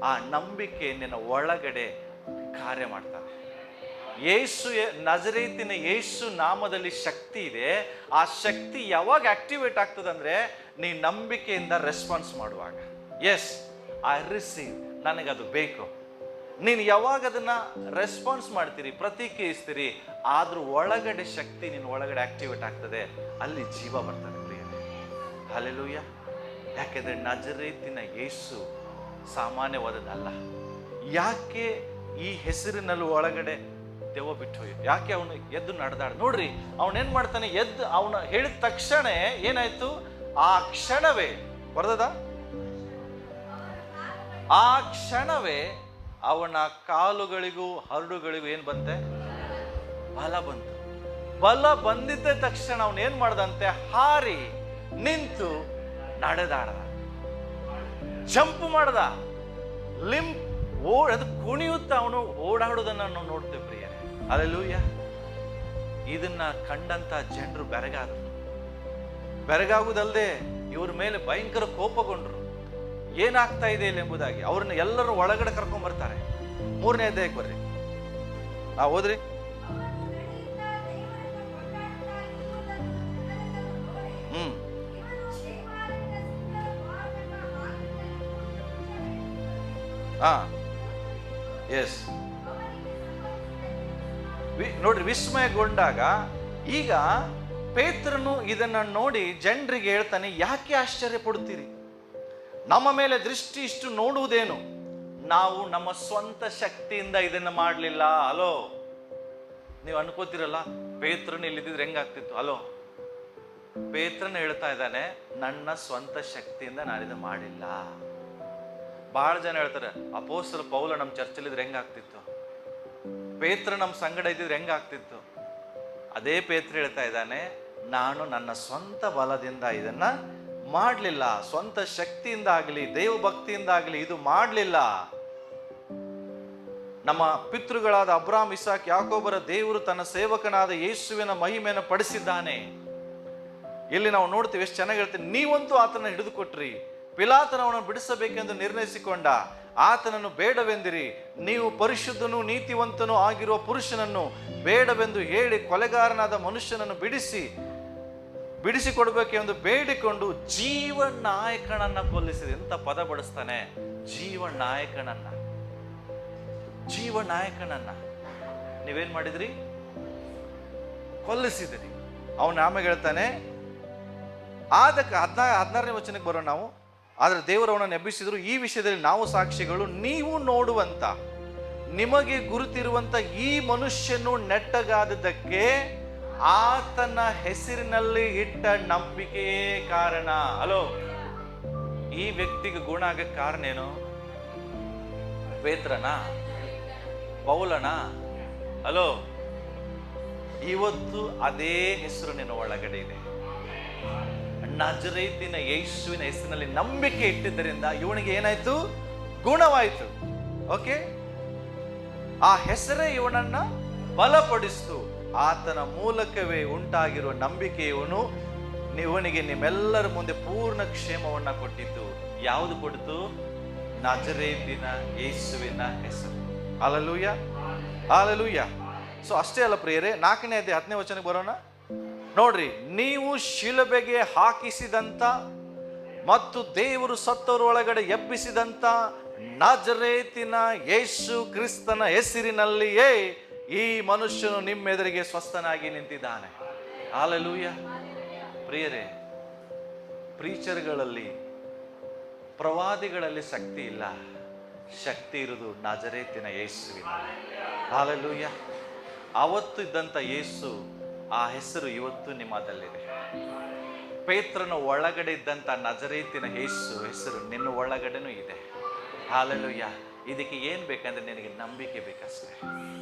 ಆ ನಂಬಿಕೆ ನಿನ್ನ ಒಳಗಡೆ ಕಾರ್ಯ ಮಾಡ್ತಾನೆ. ಯೇಸು, ನಜರೇತಿನ ಯೇಸು ನಾಮದಲ್ಲಿ ಶಕ್ತಿ ಇದೆ. ಆ ಶಕ್ತಿ ಯಾವಾಗ ಆಕ್ಟಿವೇಟ್ ಆಗ್ತದೆ ಅಂದ್ರೆ ನೀ ನಂಬಿಕೆಯಿಂದ ರೆಸ್ಪಾನ್ಸ್ ಮಾಡುವಾಗ, ಎಸ್, ಐ ರಿಸೀವ್, ನನಗದು ಬೇಕು. ನೀನು ಯಾವಾಗ ಅದನ್ನ ರೆಸ್ಪಾನ್ಸ್ ಮಾಡ್ತೀರಿ, ಪ್ರತಿಕ್ರಿಯಿಸ್ತೀರಿ, ಆದ್ರೂ ಒಳಗಡೆ ಶಕ್ತಿ ನಿನ್ನ ಒಳಗಡೆ ಆಕ್ಟಿವೇಟ್ ಆಗ್ತದೆ, ಅಲ್ಲಿ ಜೀವ ಬರ್ತದೆ. ಹಲ್ಲೆಲೂಯಾ. ಯಾಕೆಂದ್ರೆ ನಜರೇತಿನ ಯೇಸು ಸಾಮಾನ್ಯವಾದದ್ದಲ್ಲ. ಯಾಕೆ ಈ ಹೆಸರಿನಲ್ಲಿ ಒಳಗಡೆ ದೆವ್ವ ಬಿಟ್ಟು ಹೋಯ್ತು? ಯಾಕೆ ಅವನು ಎದ್ದು ನಡೆದಾಡ? ನೋಡ್ರಿ, ಅವನೇನ್ ಮಾಡ್ತಾನೆ? ಎದ್ದು ಅವನು ಹೇಳಿದ ತಕ್ಷಣ ಏನಾಯ್ತು? ಆ ಕ್ಷಣವೇ ಬರ್ತದ, ಆ ಕ್ಷಣವೇ ಅವನ ಕಾಲುಗಳಿಗೂ ಹರಡುಗಳಿಗೂ ಏನ್ ಬಂತೆ? ಬಲ ಬಂತು. ಬಲ ಬಂದಿದ್ದ ತಕ್ಷಣ ಅವನು ಏನ್ ಮಾಡ್ದಂತೆ? ಹಾರಿ ನಿಂತು ನಡೆದಾಡ, ಜಂಪ್ ಮಾಡ್ದ, ಅದು ಕುಣಿಯುತ್ತಾ ಅವನು ಓಡಾಡುವುದನ್ನು ನಾವು ನೋಡ್ತೇವೆ ಪ್ರಿಯರೇ. ಹಲ್ಲೆಲೂಯಾ. ಇದನ್ನ ಕಂಡಂತ ಜನರು ಬೆರಗಾಗುವುದಲ್ಲದೆ ಇವ್ರ ಮೇಲೆ ಭಯಂಕರ ಕೋಪಗೊಂಡ್ರು. ಏನಾಗ್ತಾ ಇದೆ ಇಲ್ಲ ಎಂಬುದಾಗಿ ಅವ್ರನ್ನ ಎಲ್ಲರೂ ಒಳಗಡೆ ಕರ್ಕೊಂಡ್ ಬರ್ತಾರೆ. 3ನೇ ಅಧ್ಯಾಯಕ್ಕೆ ಬರ್ರಿ. ಓದ್ರಿ. ಎಸ್, ನೋಡ್ರಿ, ವಿಸ್ಮಯಗೊಂಡಾಗ ಈಗ ಪೇತ್ರನು ಇದನ್ನ ನೋಡಿ ಜನರಿಗೆ ಹೇಳ್ತಾನೆ, ಯಾಕೆ ಆಶ್ಚರ್ಯ ಪಡುತ್ತೀರಿ? ನಮ್ಮ ಮೇಲೆ ದೃಷ್ಟಿ ಇಷ್ಟು ನೋಡುವುದೇನು? ನಾವು ನಮ್ಮ ಸ್ವಂತ ಶಕ್ತಿಯಿಂದ ಇದನ್ನ ಮಾಡಲಿಲ್ಲ. ಅಲೋ, ನೀವು ಅನ್ಕೋತಿರಲ್ಲ, ಪೇತ್ರನು ಇಲ್ಲಿದ್ದಿದ್ರೆ ಹೆಂಗಾಗ್ತಿತ್ತು? ಅಲೋ, ಪೇತ್ರನ ಹೇಳ್ತಾ ಇದ್ದಾನೆ, ನನ್ನ ಸ್ವಂತ ಶಕ್ತಿಯಿಂದ ನಾನಿದ ಮಾಡಿಲ್ಲ. ಬಹಳ ಜನ ಹೇಳ್ತಾರೆ, ಅಪೋಸ್ತಲ ಪೌಲ ನಮ್ಮ ಚರ್ಚಲ್ಲಿದ್ರೆ ಹೆಂಗಾಗ್ತಿತ್ತು, ಪೇತ್ರ ನಮ್ಮ ಸಂಗಡ ಇದ್ದಿದ್ರೆ ಹೆಂಗಾಗ್ತಿತ್ತು. ಅದೇ ಪೇತ್ರ ಹೇಳ್ತಾ ಇದ್ದಾನೆ, ನಾನು ನನ್ನ ಸ್ವಂತ ಬಲದಿಂದ ಇದನ್ನ ಮಾಡಲಿಲ್ಲ, ಸ್ವಂತ ಶಕ್ತಿಯಿಂದ ಆಗಲಿ ದೈವ ಭಕ್ತಿಯಿಂದ ಆಗಲಿ ಇದು ಮಾಡಲಿಲ್ಲ. ನಮ್ಮ ಪಿತೃಗಳಾದ ಅಬ್ರಾಮ್, ಇಸಾಕ್, ಯಾಕೋಬರ ದೇವರು ತನ್ನ ಸೇವಕನಾದ ಯೇಸುವಿನ ಮಹಿಮೆಯನ್ನು ಪಡಿಸಿದ್ದಾನೆ. ಇಲ್ಲಿ ನಾವು ನೋಡ್ತೀವಿ, ಎಷ್ಟು ಚೆನ್ನಾಗಿ ಹೇಳ್ತೀವಿ, ನೀವಂತೂ ಆತನ ಹಿಡಿದು ಕೊಟ್ರಿ, ಪಿಲಾತನ ಅವನನ್ನು ಬಿಡಿಸಬೇಕೆಂದು ನಿರ್ಣಯಿಸಿಕೊಂಡ, ಆತನನ್ನು ಬೇಡವೆಂದಿರಿ. ನೀವು ಪರಿಶುದ್ಧನೂ ನೀತಿವಂತನೂ ಆಗಿರುವ ಪುರುಷನನ್ನು ಬೇಡವೆಂದು ಹೇಳಿ ಕೊಲೆಗಾರನಾದ ಮನುಷ್ಯನನ್ನು ಬಿಡಿಸಿಕೊಡ್ಬೇಕೆಂದು ಬೇಡಿಕೊಂಡು ಜೀವನಾಯಕನನ್ನ ಕೊಲ್ಲಿಸಿದೆ. ಎಂತ ಪದ ಬಳಸ್ತಾನೆ, ಜೀವನಾಯಕನನ್ನ. ನೀವೇನ್ ಮಾಡಿದ್ರಿ? ಕೊಲ್ಲಿಸಿದಿರಿ. ಅವನ ಆಮೇಲೆ ಹೇಳ್ತಾನೆ, ಅದಕ್ಕೆ 16ನೇ ವಚನಕ್ಕೆ ಬರೋಣ ನಾವು. ಆದರೆ ದೇವರು ಅವನನ್ನು ಎಬ್ಬಿಸಿದ್ರು, ಈ ವಿಷಯದಲ್ಲಿ ನಾವು ಸಾಕ್ಷಿಗಳು. ನೀವು ನೋಡುವಂತ, ನಿಮಗೆ ಗುರುತಿರುವಂತ ಈ ಮನುಷ್ಯನು ನೆಟ್ಟಗಾದದ್ದಕ್ಕೆ ಆತನ ಹೆಸರಿನಲ್ಲಿ ಇಟ್ಟ ನಂಬಿಕೆಯೇ ಕಾರಣ. ಹಲೋ, ಈ ವ್ಯಕ್ತಿಗೆ ಗುಣ ಆಗಕ್ಕೆ ಕಾರಣ ಏನು? ಪೇತ್ರನ? ಪೌಲನ? ಹಲೋ, ಇವತ್ತು ಅದೇ ಹೆಸರು ನಿನ್ನ ಒಳಗಡೆ ಇದೆ. ನಜರೇತಿನ ಯೇಸುವಿನ ಹೆಸರಿನಲ್ಲಿ ನಂಬಿಕೆ ಇಟ್ಟಿದ್ದರಿಂದ ಇವನಿಗೆ ಏನಾಯ್ತು? ಗುಣವಾಯಿತು. ಓಕೆ, ಆ ಹೆಸರೇ ಇವನನ್ನ ಬಲಪಡಿಸ್ತು. ಆತನ ಮೂಲಕವೇ ಉಂಟಾಗಿರುವ ನಂಬಿಕೆ ಇವನಿಗೆ ನಿಮ್ಮೆಲ್ಲರ ಮುಂದೆ ಪೂರ್ಣ ಕ್ಷೇಮವನ್ನ ಕೊಟ್ಟಿತು. ಯಾವುದು ಕೊಡ್ತು? ನಜರೇತಿನ ಯೇಸುವಿನ ಹೆಸರು. Hallelujah, hallelujah. ಸೊ ಅಷ್ಟೇ ಅಲ್ಲ ಪ್ರಿಯರೇ, 4ನೇ ಅಧ್ಯಾಯ 10ನೇ ವಚನಕ್ಕೆ ಬರೋಣ. ನೋಡ್ರಿ, ನೀವು ಶಿಲುಬೆಗೆ ಹಾಕಿಸಿದಂತ ಮತ್ತು ದೇವರು ಸತ್ತವರ ಒಳಗಡೆ ಎಬ್ಬಿಸಿದಂತ ನಜರೇತಿನ ಯೇಸು ಕ್ರಿಸ್ತನ ಹೆಸರಿನಲ್ಲಿಯೇ ಈ ಮನುಷ್ಯನು ನಿಮ್ಮೆದುರಿಗೆ ಸ್ವಸ್ಥನಾಗಿ ನಿಂತಿದ್ದಾನೆ. ಹಲ್ಲೆಲೂಯ. ಪ್ರಿಯರೇ, ಪ್ರೀಚರ್ಗಳಲ್ಲಿ, ಪ್ರವಾದಿಗಳಲ್ಲಿ ಶಕ್ತಿ ಇಲ್ಲ, ಶಕ್ತಿ ಇರುವುದು ನಜರೇತಿನ ಯೇಸುವಿನ. ಹಲ್ಲೆಲೂಯ. ಅವತ್ತು ಇದ್ದಂಥ ಯೇಸು, ಆ ಹೆಸರು ಇವತ್ತು ನಿಮ್ಮದಲ್ಲಿದೆ. ಪೇತ್ರನ ಒಳಗಡೆ ಇದ್ದಂಥ ನಜರೇತಿನ ಯೇಸು ಹೆಸರು ನಿನ್ನ ಒಳಗಡೆನೂ ಇದೆ. ಹಲ್ಲೆಲೂಯ. ಇದಕ್ಕೆ ಏನು ಬೇಕಂದ್ರೆ ನಿನಗೆ ನಂಬಿಕೆ ಬೇಕಷ್ಟೇ.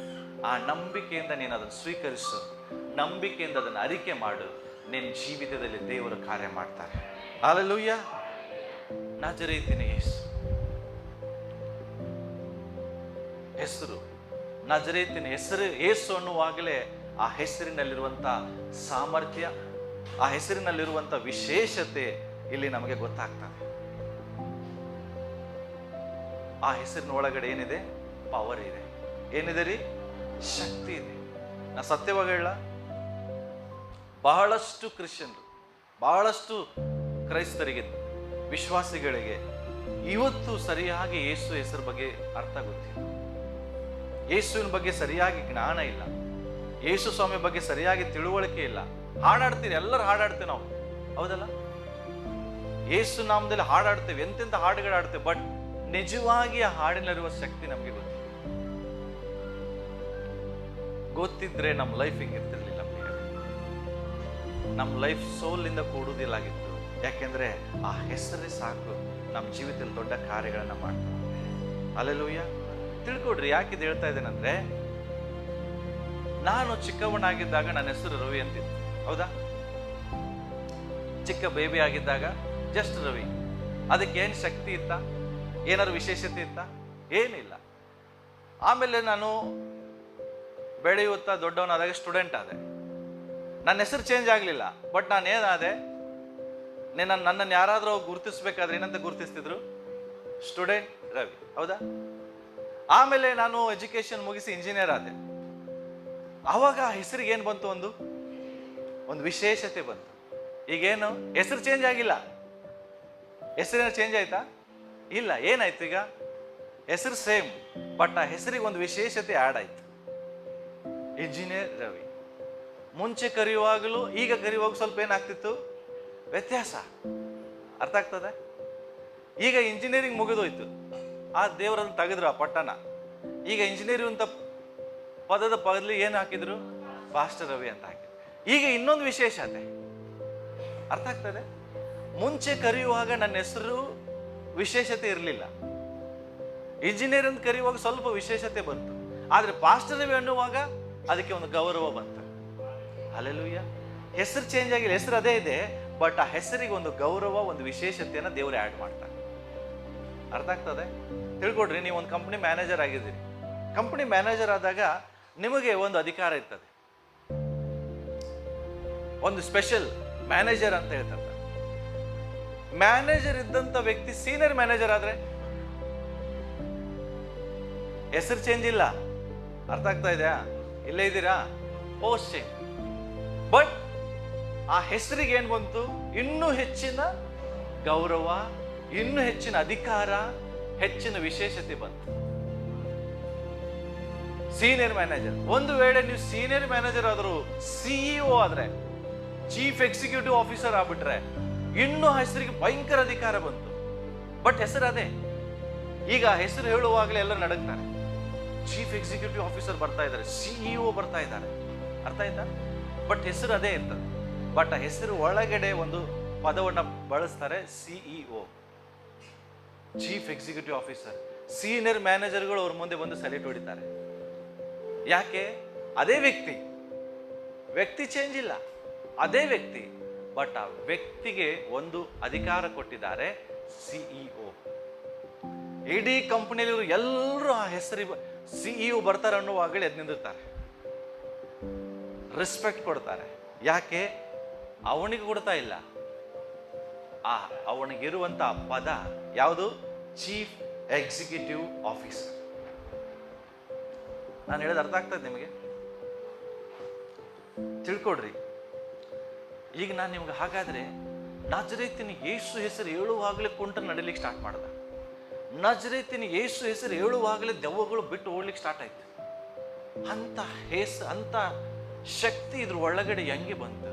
ಆ ನಂಬಿಕೆಯಿಂದ ನೀನು ಅದನ್ನು ಸ್ವೀಕರಿಸು, ನಂಬಿಕೆಯಿಂದ ಅದನ್ನು ಅರಿಕೆ ಮಾಡು. ನಿನ್ನ ಜೀವಿತದಲ್ಲಿ ದೇವರು ಕಾರ್ಯ ಮಾಡ್ತಾರೆ. ಹಲ್ಲೆಲೂಯ. ನಜರೇತಿನ ಯೇಸು ಹೆಸರು, ನಜರೇತಿನ ಹೆಸರು ಯೇಸು ಅನ್ನುವಾಗಲೇ ಆ ಹೆಸರಿನಲ್ಲಿರುವಂಥ ಸಾಮರ್ಥ್ಯ, ಆ ಹೆಸರಿನಲ್ಲಿರುವಂಥ ವಿಶೇಷತೆ ಇಲ್ಲಿ ನಮಗೆ ಗೊತ್ತಾಗ್ತದೆ. ಆ ಹೆಸರಿನ ಒಳಗಡೆ ಏನಿದೆ? ಪವರ್ ಇದೆ. ಏನಿದೆ ರೀ? ಶಕ್ತಿ ಇದೆ. ನಾ ಸತ್ಯವಾಗಿ ಹೇಳ, ಬಹಳಷ್ಟು ಕ್ರಿಶ್ಚಿಯನ್ರು, ಬಹಳಷ್ಟು ಕ್ರೈಸ್ತರಿಗೆ, ವಿಶ್ವಾಸಿಗಳಿಗೆ ಇವತ್ತು ಸರಿಯಾಗಿ ಯೇಸು ಹೆಸರು ಬಗ್ಗೆ ಅರ್ಥ ಗೊತ್ತಿಲ್ಲ. ಯೇಸುವಿನ ಬಗ್ಗೆ ಸರಿಯಾಗಿ ಜ್ಞಾನ ಇಲ್ಲ. ಯೇಸು ಸ್ವಾಮಿ ಬಗ್ಗೆ ಸರಿಯಾಗಿ ತಿಳುವಳಿಕೆ ಇಲ್ಲ. ಹಾಡಾಡ್ತೀರಿ, ಎಲ್ಲರೂ ಹಾಡಾಡ್ತೇವೆ ನಾವು, ಹೌದಲ್ಲ? ಯೇಸು ನಾಮದಲ್ಲಿ ಹಾಡಾಡ್ತೇವೆ, ಎಂತೆಂಥ ಹಾಡುಗಳು ಆಡ್ತೇವೆ. ಬಟ್ ನಿಜವಾಗಿ ಆ ಹಾಡಿನಲ್ಲಿರುವ ಶಕ್ತಿ ನಮಗೆ ಗೊತ್ತಿದ್ರೆ ನಮ್ಮ ಲೈಫ್ ಹಿಂಗಿರ್ತಿರ್ಲಿಲ್ಲ. ನಮ್ಮ ಲೈಫ್ ಸೋಲಿಂದ ಕೂಡುವುದಿಲ್ಲಾಗಿತ್ತು. ಯಾಕೆಂದ್ರೆ ಆ ಹೆಸರೇ ಸಾಕು ನಮ್ಮ ಜೀವಿತದಲ್ಲಿ ದೊಡ್ಡ ಕಾರ್ಯಗಳನ್ನ ಮಾಡ್ತಾರೆ. ಹಲ್ಲೆಲೂಯ. ತಿಳ್ಕೊಡ್ರಿ, ಯಾಕಿದು ಹೇಳ್ತಾ ಇದ್ದೇನೆಂದ್ರೆ, ನಾನು ಚಿಕ್ಕವನಾಗಿದ್ದಾಗ ನನ್ನ ಹೆಸರು ರವಿ ಅಂತಿತ್ತು, ಹೌದಾ? ಚಿಕ್ಕ ಬೇಬಿ ಆಗಿದ್ದಾಗ ಜಸ್ಟ್ ರವಿ. ಅದಕ್ಕೆ ಏನು ಶಕ್ತಿ ಇತ್ತ? ಏನಾದ್ರು ವಿಶೇಷತೆ ಇತ್ತ? ಏನಿಲ್ಲ. ಆಮೇಲೆ ನಾನು ಬೆಳೆಯುತ್ತಾ ದೊಡ್ಡವನಾದಾಗ ಸ್ಟೂಡೆಂಟ್ ಆದೆ. ನನ್ನ ಹೆಸರು ಚೇಂಜ್ ಆಗಲಿಲ್ಲ, ಬಟ್ ನಾನು ಏನಾದೆ? ನನ್ನನ್ನು ಯಾರಾದರೂ ಗುರುತಿಸ್ಬೇಕಾದ್ರೆ ಏನಂತ ಗುರುತಿಸ್ತಿದ್ರು? ಸ್ಟೂಡೆಂಟ್ ರವಿ, ಹೌದಾ? ಆಮೇಲೆ ನಾನು ಎಜುಕೇಶನ್ ಮುಗಿಸಿ ಇಂಜಿನಿಯರ್ ಆದೆ. ಆವಾಗ ಹೆಸರಿಗೆ ಏನು ಬಂತು? ಒಂದು ವಿಶೇಷತೆ ಬಂತು. ಈಗೇನು? ಹೆಸರು ಚೇಂಜ್ ಆಗಿಲ್ಲ. ಹೆಸರೇನು ಚೇಂಜ್ ಆಯ್ತಾ? ಇಲ್ಲ. ಏನಾಯ್ತು? ಈಗ ಹೆಸರು ಸೇಮ್, ಬಟ್ ಆ ಹೆಸರಿಗೆ ಒಂದು ವಿಶೇಷತೆ ಆ್ಯಡ್ ಆಯ್ತು. ಇಂಜಿನಿಯರ್ ರವಿ. ಮುಂಚೆ ಕರೆಯುವಾಗಲೂ ಈಗ ಕರೆಯುವಾಗ ಸ್ವಲ್ಪ ಏನಾಗ್ತಿತ್ತು? ವ್ಯತ್ಯಾಸ. ಅರ್ಥ ಆಗ್ತದೆ? ಈಗ ಇಂಜಿನಿಯರಿಂಗ್ ಮುಗಿದೋಯ್ತು, ಆ ದೇವರನ್ನು ತೆಗೆದ್ರು ಆ ಪಟ್ಟಣ. ಈಗ ಇಂಜಿನಿಯರಿಂಗ್ ಅಂತ ಪದದ ಬದಲು ಏನು ಹಾಕಿದ್ರು? ಪಾಸ್ಟರ್ ರವಿ ಅಂತ ಹಾಕಿದ್ರು. ಈಗ ಇನ್ನೊಂದು ವಿಶೇಷತೆ. ಅರ್ಥ ಆಗ್ತದೆ? ಮುಂಚೆ ಕರೆಯುವಾಗ ನನ್ನ ಹೆಸರು ವಿಶೇಷತೆ ಇರಲಿಲ್ಲ, ಇಂಜಿನಿಯರ್ ಅಂತ ಕರೆಯುವಾಗ ಸ್ವಲ್ಪ ವಿಶೇಷತೆ ಬಂತು. ಆದರೆ ಪಾಸ್ಟರ್ ರವಿ ಅನ್ನುವಾಗ ಅದಕ್ಕೆ ಒಂದು ಗೌರವ ಬಂತು. ಹಲ್ಲೆಲೂಯ. ಹೆಸರು ಚೇಂಜ್ ಆಗಿಲ್ಲ, ಹೆಸರು ಅದೇ ಇದೆ, ಬಟ್ ಆ ಹೆಸರಿಗೆ ಒಂದು ಗೌರವ, ಒಂದು ವಿಶೇಷತೆಯನ್ನು ದೇವರು ಆ್ಯಡ್ ಮಾಡ್ತಾರೆ. ಅರ್ಥ ಆಗ್ತದೆ? ತಿಳ್ಕೊಡ್ರಿ, ನೀವು ಒಂದು ಕಂಪ್ನಿ ಮ್ಯಾನೇಜರ್ ಆಗಿದ್ದೀರಿ, ಕಂಪನಿ ಮ್ಯಾನೇಜರ್ ಆದಾಗ ನಿಮಗೆ ಒಂದು ಅಧಿಕಾರ ಇರ್ತದೆ, ಒಂದು ಸ್ಪೆಷಲ್ ಮ್ಯಾನೇಜರ್ ಅಂತ ಹೇಳ್ತಾರೆ. ಮ್ಯಾನೇಜರ್ ಇದ್ದಂತ ವ್ಯಕ್ತಿ ಸೀನಿಯರ್ ಮ್ಯಾನೇಜರ್ ಆದ್ರೆ ಹೆಸರು ಚೇಂಜ್ ಇಲ್ಲ. ಅರ್ಥ ಆಗ್ತಾ ಇದೆಯಾ? ಇಲ್ಲೇ ಇದ್ದೀರಾ? Post change. ಬಟ್ ಆ ಹೆಸರಿಗೆ ಏನ್ ಬಂತು? ಇನ್ನೂ ಹೆಚ್ಚಿನ ಗೌರವ, ಇನ್ನೂ ಹೆಚ್ಚಿನ ಅಧಿಕಾರ, ಹೆಚ್ಚಿನ ವಿಶೇಷತೆ ಬಂತು. Senior manager. ಒಂದು ವೇಳೆ ನೀವು ಸೀನಿಯರ್ ಮ್ಯಾನೇಜರ್ ಆದರೂ, ಸಿಇಒ ಆದ್ರೆ, ಚೀಫ್ ಎಕ್ಸಿಕ್ಯೂಟಿವ್ ಆಫೀಸರ್ ಆಗ್ಬಿಟ್ರೆ ಇನ್ನೂ ಹೆಸರಿಗೆ ಭಯಂಕರ ಅಧಿಕಾರ ಬಂತು. ಬಟ್ ಹೆಸರು ಅದೇ. ಈಗ ಹೆಸರು ಹೇಳುವಾಗಲೇ ಎಲ್ಲ ನಡಗ್ತಾರೆ. ಚೀಫ್ ಎಕ್ಸಿಕ್ಯೂಟಿವ್ ಆಫೀಸರ್ ಬರ್ತಾ ಇದ್ದಾರೆ, ಸಿಇಒ ಬರ್ತಾ ಇದ್ದಾರೆ. ಅರ್ಥ ಆಯ್ತಾ? ಬಟ್ ಹೆಸರು ಅದೇ ಇರ್ತದೆ. ಬಟ್ ಆ ಹೆಸರು ಒಳಗಡೆ ಒಂದು ಪದವನ್ನ ಬಳಸ್ತಾರೆ, CEO, chief executive officer. Senior ಮ್ಯಾನೇಜರ್ಗಳು ಅವ್ರ ಮುಂದೆ ಬಂದು ಸೆಲ್ಯೂಟ್ ಹೊಡಿತಾರೆ. ಯಾಕೆ? ಅದೇ ವ್ಯಕ್ತಿ ಚೇಂಜ್ ಇಲ್ಲ, ಅದೇ ವ್ಯಕ್ತಿ. ಬಟ್ ಆ ವ್ಯಕ್ತಿಗೆ ಒಂದು ಅಧಿಕಾರ ಕೊಟ್ಟಿದ್ದಾರೆ, ಸಿಇಒ. ಇಡೀ ಕಂಪನಿಯಲ್ಲಿರೋ ಎಲ್ಲರೂ ಆ ಹೆಸರು ಸಿಇಒ ಬರ್ತಾರೆ ಅನ್ನುವಾಗಲೇ ಎದ್ದು ನಿಂದಿರ್ತಾರೆ, ರೆಸ್ಪೆಕ್ಟ್ ಕೊಡ್ತಾರೆ. ಯಾಕೆ? ಅವನಿಗೆ ಕೊಡ್ತಾ ಇಲ್ಲ, ಅವನಿಗಿರುವಂತ ಪದ ಯಾವುದು? Chief executive officer. ನಾನು ಹೇಳೋದು ಅರ್ಥ ಆಗ್ತದೆ ನಿಮಗೆ? ತಿಳ್ಕೊಡ್ರಿ. ಈಗ ನಾನು ನಿಮ್ಗೆ ಹಾಗಾದ್ರೆ ನಜರೇತಿನ ಯೇಸು ಹೆಸರು ಹೇಳುವಾಗಲೇ ಕುಂಟ ನಡಿಲಿಕ್ಕೆ ಸ್ಟಾರ್ಟ್ ಮಾಡ್ದ. ನಜರೇತಿನ ಯೇಸು ಹೆಸರು ಹೇಳುವಾಗಲೇ ದೆವ್ವಗಳು ಬಿಟ್ಟು ಓಡ್ಲಿಕ್ಕೆ ಸ್ಟಾರ್ಟ್ ಆಯ್ತು. ಅಂತ ಶಕ್ತಿ ಇದ್ರ ಒಳಗಡೆ ಹೆಂಗೆ ಬಂತು?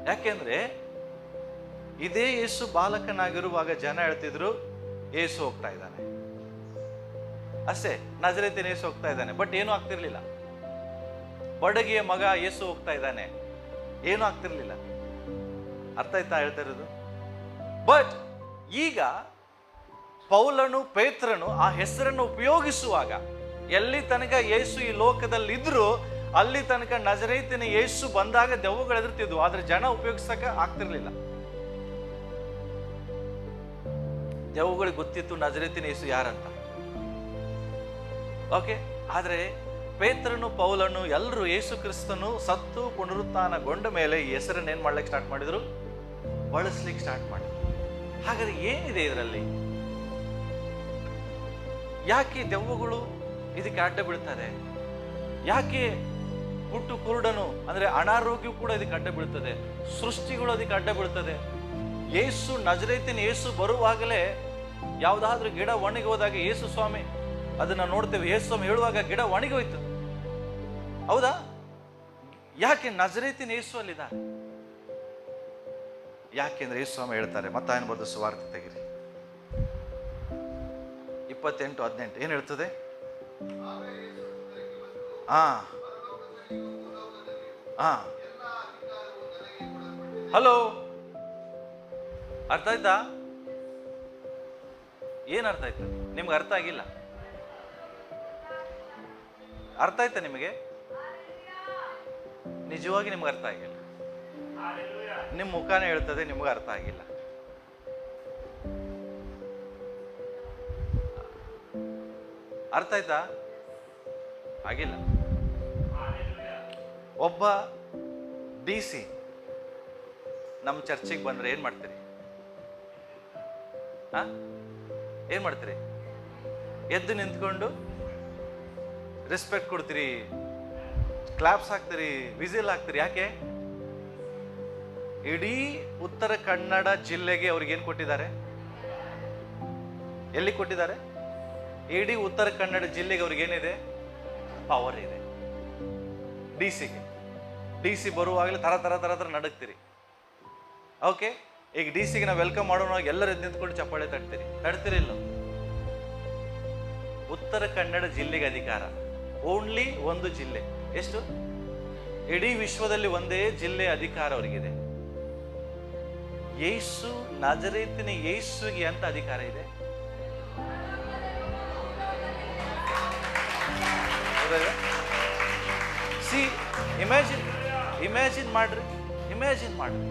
ಯಾಕೆಂದ್ರೆ ಇದೇ ಯೇಸು ಬಾಲಕನಾಗಿರುವಾಗ ಜನ ಹೇಳ್ತಿದ್ರು ಯೇಸು ಹೋಗ್ತಾ ಇದ್ದಾನೆ ಅಷ್ಟೇ, ನಜರೇತಿನ ಯೇಸು ಹೋಗ್ತಾ ಇದ್ದಾನೆ. ಬಟ್ ಏನೂ ಆಗ್ತಿರ್ಲಿಲ್ಲ. ಬಡಗಿಯ ಮಗ ಯೇಸು ಹೋಗ್ತಾ ಇದ್ದಾನೆ, ಏನೂ ಆಗ್ತಿರ್ಲಿಲ್ಲ. ಅರ್ಥ ಆಯ್ತಾ ಹೇಳ್ತಾ ಇರೋದು? ಬಟ್ ಈಗ ಪೌಲನು, ಪೇತ್ರನು ಆ ಹೆಸರನ್ನು ಉಪಯೋಗಿಸುವಾಗ, ಎಲ್ಲಿ ತನಕ ಯೇಸು ಈ ಲೋಕದಲ್ಲಿ ಇದ್ರು ಅಲ್ಲಿ ತನಕ ನಜರೇತಿನ ಯೇಸು ಬಂದಾಗ ದೆವ್ವಗಳು ಎದುರ್ತಿದ್ವು, ಆದ್ರೆ ಜನ ಉಪಯೋಗಿಸಕ ಆಗ್ತಿರ್ಲಿಲ್ಲ. ದೆವ್ವಗಳಿಗೆ ಗೊತ್ತಿತ್ತು ನಜರೇತಿನ ಯೇಸು ಯಾರಂತ. ಓಕೆ. ಆದ್ರೆ ಪೇತ್ರನು, ಪೌಲನು ಎಲ್ಲರೂ ಯೇಸು ಕ್ರಿಸ್ತನು ಸತ್ತು ಪುನರುತ್ಥಾನಗೊಂಡ ಮೇಲೆ ಈ ಹೆಸರನ್ನು ಏನ್ ಮಾಡ್ಲಿಕ್ಕೆ ಸ್ಟಾರ್ಟ್ ಮಾಡಿದ್ರು? ಬಳಸ್ಲಿಕ್ಕೆ ಸ್ಟಾರ್ಟ್ ಮಾಡಿದ್ರು. ಹಾಗಾದ್ರೆ ಏನಿದೆ ಇದರಲ್ಲಿ? ಯಾಕೆ ದೆವ್ವಗಳು ಇದಕ್ಕೆ ಅಡ್ಡ ಬೀಳ್ತಾರೆ? ಯಾಕೆ ಹುಟ್ಟು ಕುರುಡನು ಅಂದ್ರೆ ಅನಾರೋಗ್ಯವು ಕೂಡ ಇದಕ್ಕೆ ಅಡ್ಡ ಬೀಳ್ತದೆ? ಸೃಷ್ಟಿಗಳು ಅದಕ್ಕೆ ಅಡ್ಡ ಬೀಳ್ತದೆ. ಯೇಸು, ನಜರೇತಿನ ಯೇಸು ಬರುವಾಗಲೇ ಯಾವ್ದಾದ್ರೂ ಗಿಡ ಒಣಗಿ ಹೋದಾಗ ಯೇಸು ಸ್ವಾಮಿ ಅದನ್ನ ನೋಡ್ತೇವೆ. ಯೇಸು ಸ್ವಾಮಿ ಹೇಳುವಾಗ ಗಿಡ ಒಣಗಿ ಹೋಯ್ತು, ಹೌದಾ? ಯಾಕೆ? ನಜರೇತಿನ ಯೇಸು ಅಲ್ಲಿದ. ಯಾಕೆಂದ್ರೆ ಯೇಸು ಸ್ವಾಮಿ ಹೇಳ್ತಾರೆ, ಮತ್ತಾಯನ ಬರೆದ ಸುವಾರ್ತೆ ತೆಗಿರಿ 28:18 ಏನ್ ಹೇಳ್ತದೆ? ಹಲೋ, ಅರ್ಥ ಆಯ್ತಾ? ಏನ್ ಅರ್ಥ ಆಯ್ತು? ನಿಮ್ಗೆ ಅರ್ಥ ಆಗಿಲ್ಲ? ಅರ್ಥ ಆಯ್ತಾ ನಿಮಗೆ? ನಿಜವಾಗಿ ನಿಮ್ಗೆ ಅರ್ಥ ಆಗಿಲ್ಲ. ನಿಮ್ಮ ಮುಖಾನೇ ಹೇಳ್ತದೆ ನಿಮ್ಗೆ ಅರ್ಥ ಆಗಿಲ್ಲ. ಅರ್ಥ ಆಯ್ತಾ? ಆಗಿಲ್ಲ. ಒಬ್ಬ DC ನಮ್ಮ ಚರ್ಚಿಗೆ ಬಂದ್ರೆ ಏನ್ ಮಾಡ್ತೀರಿ? ಏನ್ ಮಾಡ್ತೀರಿ? ಎದ್ದು ನಿಂತ್ಕೊಂಡು ರೆಸ್ಪೆಕ್ಟ್ ಕೊಡ್ತೀರಿ, ಕ್ಲಾಪ್ಸ್ ಹಾಕ್ತೀರಿ, ವಿಸಿಲ್ ಹಾಕ್ತೀರಿ. ಯಾಕೆ? ಇಡೀ ಉತ್ತರ ಕನ್ನಡ ಜಿಲ್ಲೆಗೆ ಅವ್ರಿಗೇನು ಕೊಟ್ಟಿದ್ದಾರೆ? ಎಲ್ಲಿ ಕೊಟ್ಟಿದ್ದಾರೆ? ಇಡೀ ಉತ್ತರ ಕನ್ನಡ ಜಿಲ್ಲೆಗೆ ಅವ್ರಿಗೇನಿದೆ? ಪವರ್ ಇದೆ. DC ಬರುವಾಗಲೇ ತರ ನಡಗ್ತೀರಿ. ಓಕೆ. ಈಗ DC ನಾವು ವೆಲ್ಕಮ್ ಮಾಡೋಣ, ಎಲ್ಲರೂ ನಿಂತ್ಕೊಂಡು ಚಪ್ಪಾಳೆ ತಡ್ತೀರಿಲ್ಲ? ಉತ್ತರ ಕನ್ನಡ ಜಿಲ್ಲೆಗೆ ಅಧಿಕಾರ. ಓನ್ಲಿ ಒಂದು ಜಿಲ್ಲೆ. ಎಷ್ಟು? ಇಡೀ ವಿಶ್ವದಲ್ಲಿ ಒಂದೇ ಜಿಲ್ಲೆ ಅಧಿಕಾರ ಅವರಿಗಿದೆ. ಯೇಸು, ನಜರೇತಿನ ಯೇಸುವಿಗೆ ಅಂತ ಅಧಿಕಾರ ಇದೆ. ಇಮ್ಯಾಜಿನ್ ಮಾಡ್ರಿ.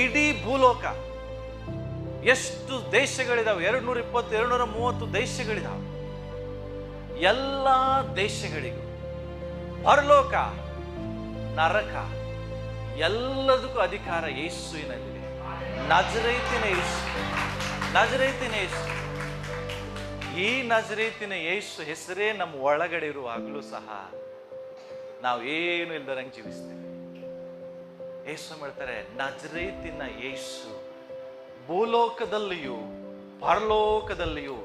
ಇಡೀ ಭೂಲೋಕ ಎಷ್ಟು ದೇಶಗಳಿದಾವೆ? 220, 230 ದೇಶಗಳಿದಾವೆ. ಎಲ್ಲ ದೇಶಗಳಿಗೂ, ಪರಲೋಕ, ನರಕ, ಎಲ್ಲದಕ್ಕೂ ಅಧಿಕಾರ ಯೇಸುವಿನಲ್ಲಿದೆ. ನಜರೇತಿನ ಯೇಸು, ನಜರೇತಿನ ಯೇಸು. ಈ ನಜರೇತಿನ ಯೇಸು ಹೆಸರೇ ನಮ್ಮ ಒಳಗಡೆ ಇರುವಾಗಲೂ ಸಹ ನಾವು ಏನು ಇಲ್ಲದಂಗೆ ಜೀವಿಸ್ತೇವೆ. ಯೇಸು ಹೇಳ್ತಾರೆ, ನಜರೇತಿನ ಯೇಸು ಭೂಲೋಕದಲ್ಲಿಯೂ ಪರಲೋಕದಲ್ಲಿಯೂ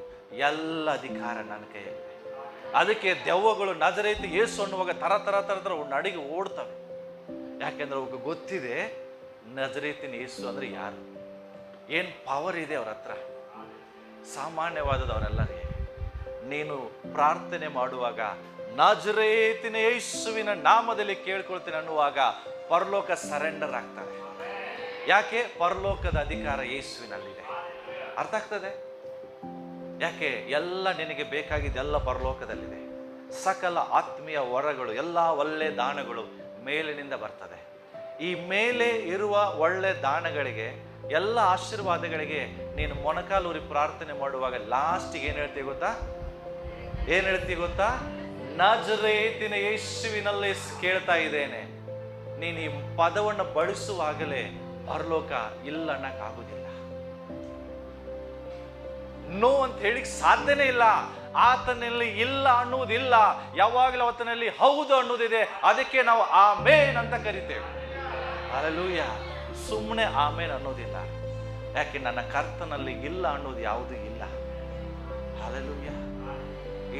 ಎಲ್ಲ ಅಧಿಕಾರ ನನ್ನ ಕೈಯಲ್ಲಿ. ಅದಕ್ಕೆ ದೆವ್ವಗಳು ನಜರೇತಿ ಯೇಸು ಅನ್ನುವಾಗ ತರ ನಡಿಗೆ ಓಡ್ತವೆ. ಯಾಕೆಂದ್ರೆ ಅವ್ರಿಗೆ ಗೊತ್ತಿದೆ ನಜರೇತಿನ ಯೇಸು ಅಂದ್ರೆ ಯಾರು, ಏನು ಪವರ್ ಇದೆ ಅವ್ರ ಹತ್ರ. ಸಾಮಾನ್ಯವಾದದವರೆಲ್ಲರಿಗೆ ನೀನು ಪ್ರಾರ್ಥನೆ ಮಾಡುವಾಗ ನಜರೇತಿನ ಯೇಸುವಿನ ನಾಮದಲ್ಲಿ ಕೇಳ್ಕೊಳ್ತೀನಿ ಅನ್ನುವಾಗ ಪರಲೋಕ ಸರೆಂಡರ್ ಆಗ್ತದೆ. ಯಾಕೆ? ಪರಲೋಕದ ಅಧಿಕಾರ ಯೇಸುವಿನಲ್ಲಿದೆ. ಅರ್ಥ ಆಗ್ತದೆ? ಯಾಕೆ? ಎಲ್ಲ ನಿನಗೆ ಬೇಕಾಗಿದ್ದೆಲ್ಲ ಪರಲೋಕದಲ್ಲಿದೆ. ಸಕಲ ಆತ್ಮೀಯ ವರಗಳು, ಎಲ್ಲ ಒಳ್ಳೆ ದಾನಗಳು ಮೇಲಿನಿಂದ ಬರ್ತದೆ. ಈ ಮೇಲೆ ಇರುವ ಒಳ್ಳೆ ದಾನಗಳಿಗೆ, ಎಲ್ಲ ಆಶೀರ್ವಾದಗಳಿಗೆ ನೀನು ಮೊಣಕಾಲೂರಿ ಪ್ರಾರ್ಥನೆ ಮಾಡುವಾಗ ಲಾಸ್ಟಿಗೆ ಏನು ಹೇಳ್ತೀವಿ ಗೊತ್ತಾ? ಏನು ಹೇಳ್ತೀವಿ ಗೊತ್ತಾ? ನಜರೇತಿನ ಯೇಸುವಿನಲ್ಲೇ ಕೇಳ್ತಾ ಇದ್ದೇನೆ. ನೀನು ಈ ಪದವನ್ನು ಬಳಸುವಾಗಲೇ ಪರಲೋಕ ಇಲ್ಲ ಅನ್ನಕ್ಕಾಗುದಿಲ್ಲ. ನೋ ಅಂತ ಹೇಳಿಕ್ ಸಾಧ್ಯನೇ ಇಲ್ಲ. ಆತನಲ್ಲಿ ಇಲ್ಲ ಅನ್ನುವುದಿಲ್ಲ, ಯಾವಾಗಲೂ ಆತನಲ್ಲಿ ಹೌದು ಅನ್ನೋದಿದೆ. ಅದಕ್ಕೆ ನಾವು ಆಮೇನ್ ಅಂತ ಕರಿತೇವೆ. ಹಲ್ಲೆಲೂಯಾ. ಸುಮ್ಮನೆ ಆಮೇನ್ ಅನ್ನೋದಿಲ್ಲ. ಯಾಕೆ? ನನ್ನ ಕರ್ತನಲ್ಲಿ ಇಲ್ಲ ಅನ್ನೋದು ಯಾವುದೂ ಇಲ್ಲ. ಹಲ್ಲೆಲೂಯಾ.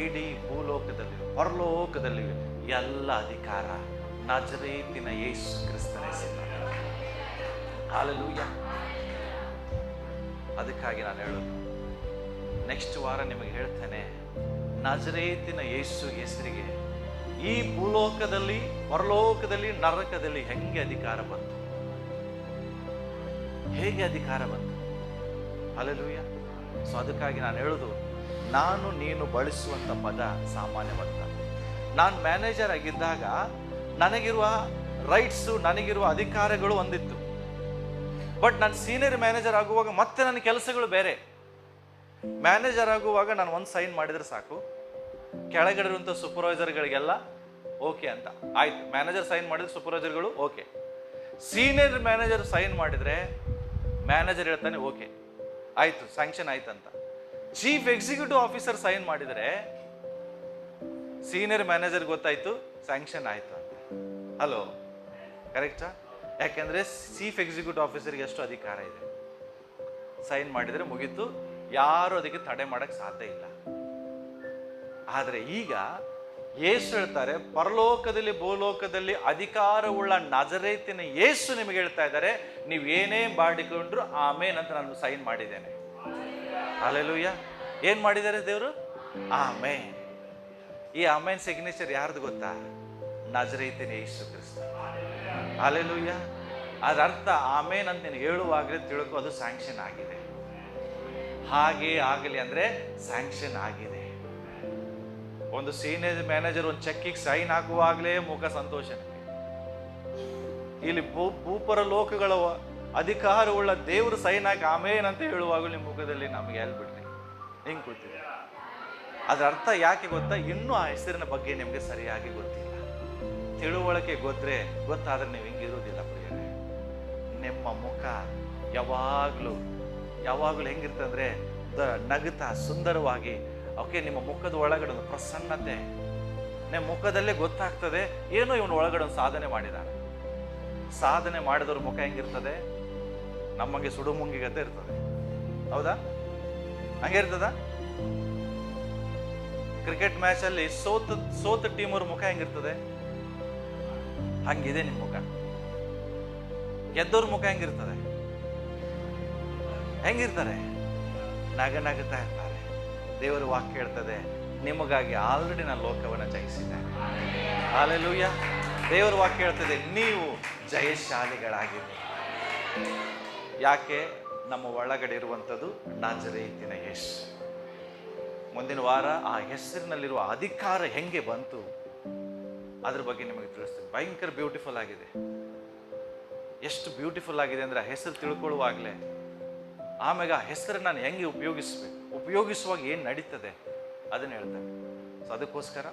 ಇಡೀ ಭೂಲೋಕದಲ್ಲಿ ಪರಲೋಕದಲ್ಲಿ ಎಲ್ಲ ಅಧಿಕಾರ ನಜರೇತಿನ ಯೇಸು ಕ್ರಿಸ್ತನ ಹೆಸರಿನಲ್ಲಿ. ಹಲ್ಲೆಲೂಯಾ. ಅದಕ್ಕಾಗಿ ನಾನು ಹೇಳೋದು, ನೆಕ್ಸ್ಟ್ ವಾರ ನಿಮಗೆ ಹೇಳ್ತೇನೆ, ನಜರೇತಿನ ಯೇಸು ಹೆಸರಿಗೆ ಈ ಭೂಲೋಕದಲ್ಲಿ, ಪರಲೋಕದಲ್ಲಿ, ನರಕದಲ್ಲಿ ಹೆಂಗೆ ಅಧಿಕಾರ ಬಂತು, ಹೇಗೆ ಅಧಿಕಾರ ಬಂತು. ಹಲ್ಲೆಲೂಯಾ. ಸೊ ಅದಕ್ಕಾಗಿ ನಾನು ಹೇಳೋದು, ನಾನು ನೀನು ಬಳಸುವಂಥ ಪದ ಸಾಮಾನ್ಯವಾದ. ನಾನು ಮ್ಯಾನೇಜರ್ ಆಗಿದ್ದಾಗ ನನಗಿರುವ ರೈಟ್ಸು, ನನಗಿರುವ ಅಧಿಕಾರಗಳು ಒಂದಿತ್ತು. ಬಟ್ ನಾನು ಸೀನಿಯರ್ ಮ್ಯಾನೇಜರ್ ಆಗುವಾಗ ಮತ್ತೆ ನನ್ನ ಕೆಲಸಗಳು ಬೇರೆ. ಮ್ಯಾನೇಜರ್ ಆಗುವಾಗ ನಾನು ಒಂದು ಸೈನ್ ಮಾಡಿದ್ರೆ ಸಾಕು, ಕೆಳಗಡೆ ಇರುವಂಥ ಸೂಪರ್ವೈಸರ್ಗಳಿಗೆಲ್ಲ ಓಕೆ ಅಂತ ಆಯ್ತು. ಮ್ಯಾನೇಜರ್ ಸೈನ್ ಮಾಡಿದ್ರೆ ಸೂಪರ್ವೈಸರ್ಗಳು ಓಕೆ. ಸೀನಿಯರ್ ಮ್ಯಾನೇಜರ್ ಸೈನ್ ಮಾಡಿದ್ರೆ ಮ್ಯಾನೇಜರ್ ಹೇಳ್ತಾನೆ ಓಕೆ ಆಯ್ತು, ಸ್ಯಾಂಕ್ಷನ್ ಆಯ್ತು ಅಂತ. ಚೀಫ್ ಎಕ್ಸಿಕ್ಯೂಟಿವ್ ಆಫೀಸರ್ ಸೈನ್ ಮಾಡಿದರೆ ಸೀನಿಯರ್ ಮ್ಯಾನೇಜರ್ ಗೊತ್ತಾಯ್ತು ಸ್ಯಾಂಕ್ಷನ್ ಆಯ್ತು ಅಂತ. ಹಲೋ, ಕರೆಕ್ಟಾ? ಯಾಕೆಂದ್ರೆ ಚೀಫ್ ಎಕ್ಸಿಕ್ಯೂಟಿವ್ ಆಫೀಸರ್ಗೆ ಎಷ್ಟು ಅಧಿಕಾರ ಇದೆ. ಸೈನ್ ಮಾಡಿದರೆ ಮುಗೀತು, ಯಾರು ಅದಕ್ಕೆ ತಡೆ ಮಾಡಕ್ ಸಾಧ್ಯ ಇಲ್ಲ. ಆದರೆ ಈಗ ಯೇಸು ಹೇಳ್ತಾರೆ, ಪರಲೋಕದಲ್ಲಿ ಭೂಲೋಕದಲ್ಲಿ ಅಧಿಕಾರವುಳ್ಳ ನಜರೇತಿನ ಯೇಸು ನಿಮಗೆ ಹೇಳ್ತಾ ಇದ್ದಾರೆ, ನೀವೇನೇ ಮಾಡಿಕೊಂಡ್ರು ಆಮೇನ್ ಅಂತ ನಾನು ಸೈನ್ ಮಾಡಿದ್ದೇನೆ. ಹಲ್ಲೆಲೂಯಾ. ಏನ್ ಮಾಡಿದ್ದಾರೆ ದೇವರು? ಆಮೇನ್. ಈ ಆಮೇನ್ ಸಿಗ್ನೇಚರ್ ಯಾರ್ದು ಗೊತ್ತಾ? ನಜರೇತಿನ ಯೇಸು ಕ್ರಿಸ್ತ. ಹಲ್ಲೆಲೂಯಾ. ಅದರ ಅರ್ಥ ಆಮೇನ್ ಅಂತ ನೀನು ಹೇಳುವಾಗಲೇ ತಿಳ್ಕೊ, ಅದು ಸ್ಯಾಂಕ್ಷನ್ ಆಗಿದೆ. ಹಾಗೆ ಆಗಲಿ ಅಂದ್ರೆ ಸ್ಯಾಂಕ್ಷನ್ ಆಗಿದೆ. ಒಂದು ಸೀನಿಯರ್ ಮ್ಯಾನೇಜರ್ ಒಂದು ಚೆಕ್ಕಿಗೆ ಸೈನ್ ಹಾಕುವಾಗಲೇ ಮುಖ ಸಂತೋಷ. ಇಲ್ಲಿ ಭೂಪರ ಲೋಕಗಳ ಅಧಿಕಾರವುಳ್ಳ ದೇವರು ಸೈನ್ ಹಾಕಿ ಆಮೇನ್ ಅಂತ ಹೇಳುವಾಗಲೂ ನಿಮ್ಮ ಮುಖದಲ್ಲಿ ನಮಗೆ ಹೇಳ್ಬಿಡ್ರಿ ಹಿಂಗೆ ಕೂತಿದೆ. ಅದರ ಅರ್ಥ ಯಾಕೆ ಗೊತ್ತಾ? ಇನ್ನೂ ಆ ಹೆಸರಿನ ಬಗ್ಗೆ ನಿಮಗೆ ಸರಿಯಾಗಿ ಗೊತ್ತಿಲ್ಲ. ತಿಳುವಳಿಕೆ ಗೊತ್ತಾದ್ರೆ ನೀವು ಹಿಂಗಿರೋದಿಲ್ಲ ಪ್ರಿಯರೇ. ನಿಮ್ಮ ಮುಖ ಯಾವಾಗಲೂ ಹೆಂಗಿರ್ತಂದ್ರೆ ನಗುತ್ತಾ ಸುಂದರವಾಗಿ. ಓಕೆ, ನಿಮ್ಮ ಮುಖದ ಒಳಗಡೆ ಒಂದು ಪ್ರಸನ್ನತೆ, ನಿಮ್ಮ ಮುಖದಲ್ಲೇ ಗೊತ್ತಾಗ್ತದೆ ಏನೋ ಇವನು ಒಳಗಡೆ ಒಂದು ಸಾಧನೆ ಮಾಡಿದಾನೆ. ಸಾಧನೆ ಮಾಡಿದವ್ರ ಮುಖ ಹೆಂಗಿರ್ತದೆ? ನಮಗೆ ಸುಡುಮುಂಗಿಗತೆ ಇರ್ತದೆ. ಹೌದಾ? ಹಂಗೆ ಇರ್ತದ? ಕ್ರಿಕೆಟ್ ಮ್ಯಾಚ್ ಅಲ್ಲಿ ಸೋತ ಟೀಮ್ ಅವ್ರ ಮುಖ ಹೆಂಗಿರ್ತದೆ? ಹಂಗಿದೆ ನಿಮ್ಮ ಮುಖ. ಗೆದ್ದವ್ರ ಮುಖ ಹೆಂಗಿರ್ತದೆ? ಹೆಂಗಿರ್ತಾರೆ? ನಗುತ್ತಾ ಇರ್ತಾರೆ. ದೇವರ ವಾಕ್ಯ ಹೇಳ್ತದೆ, ನಿಮಗಾಗಿ ಆಲ್ರೆಡಿ ನಾನು ಲೋಕವನ್ನು ಜಯಿಸಿದ್ದೇನೆ. ಹಲ್ಲೆಲೂಯಾ. ದೇವರ ವಾಕ್ಯ ಹೇಳ್ತದೆ, ನೀವು ಜಯಶಾಲಿಗಳಾಗಿದ್ದೀರಿ. ಯಾಕೆ? ನಮ್ಮ ಒಳಗಡೆ ಇರುವಂಥದ್ದು ನಜರೇತಿನ ಯೇಸು. ಮುಂದಿನ ವಾರ ಆ ಹೆಸರಿನಲ್ಲಿರುವ ಅಧಿಕಾರ ಹೆಂಗೆ ಬಂತು ಅದ್ರ ಬಗ್ಗೆ ನಿಮಗೆ ತಿಳಿಸ್ತೀನಿ. ಭಯಂಕರ ಬ್ಯೂಟಿಫುಲ್ ಆಗಿದೆ. ಎಷ್ಟು ಬ್ಯೂಟಿಫುಲ್ ಆಗಿದೆ ಅಂದ್ರೆ, ಹೆಸರು ತಿಳ್ಕೊಳ್ಳುವಾಗಲೇ ಆಮೇಲೆ ಆ ಹೆಸರು ನಾನು ಹೆಂಗೆ ಉಪಯೋಗಿಸ್ಬೇಕು, ಉಪಯೋಗಿಸುವಾಗ ಏನು ನಡೀತದೆ ಅದನ್ನು ಹೇಳ್ತೇನೆ. ಸೊ ಅದಕ್ಕೋಸ್ಕರ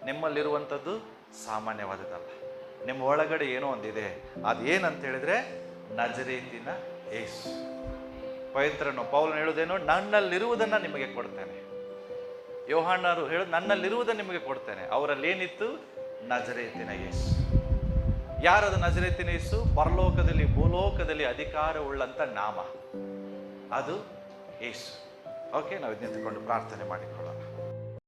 ನಿಮ್ಮಲ್ಲಿರುವಂಥದ್ದು ಸಾಮಾನ್ಯವಾದದ್ದಲ್ಲ. ನಿಮ್ಮ ಒಳಗಡೆ ಏನೋ ಒಂದಿದೆ. ಅದೇನಂತ ಹೇಳಿದ್ರೆ ನಜರೇತಿನ ಯೇಸು. ಪವಿತ್ರನು ಪೌಲನು ಹೇಳೋದೇನು, ನನ್ನಲ್ಲಿರುವುದನ್ನು ನಿಮಗೆ ಕೊಡ್ತೇನೆ. ಯೋಹಾನರು ಹೇಳೋದು, ನನ್ನಲ್ಲಿರುವುದನ್ನು ನಿಮಗೆ ಕೊಡ್ತೇನೆ. ಅವರಲ್ಲಿ ಏನಿತ್ತು? ನಜರೇತಿನ ಯೇಸು. ಯಾರದು ನಜರೇತಿನ ಯೇಸು? ಪರಲೋಕದಲ್ಲಿ ಭೂಲೋಕದಲ್ಲಿ ಅಧಿಕಾರವುಳ್ಳಂಥ ನಾಮ, ಅದು ಯೇಸು. ಓಕೆ, ನಾವು ನಿಂತುಕೊಂಡು ಪ್ರಾರ್ಥನೆ ಮಾಡಿಕೊಳ್ಳೋಣ.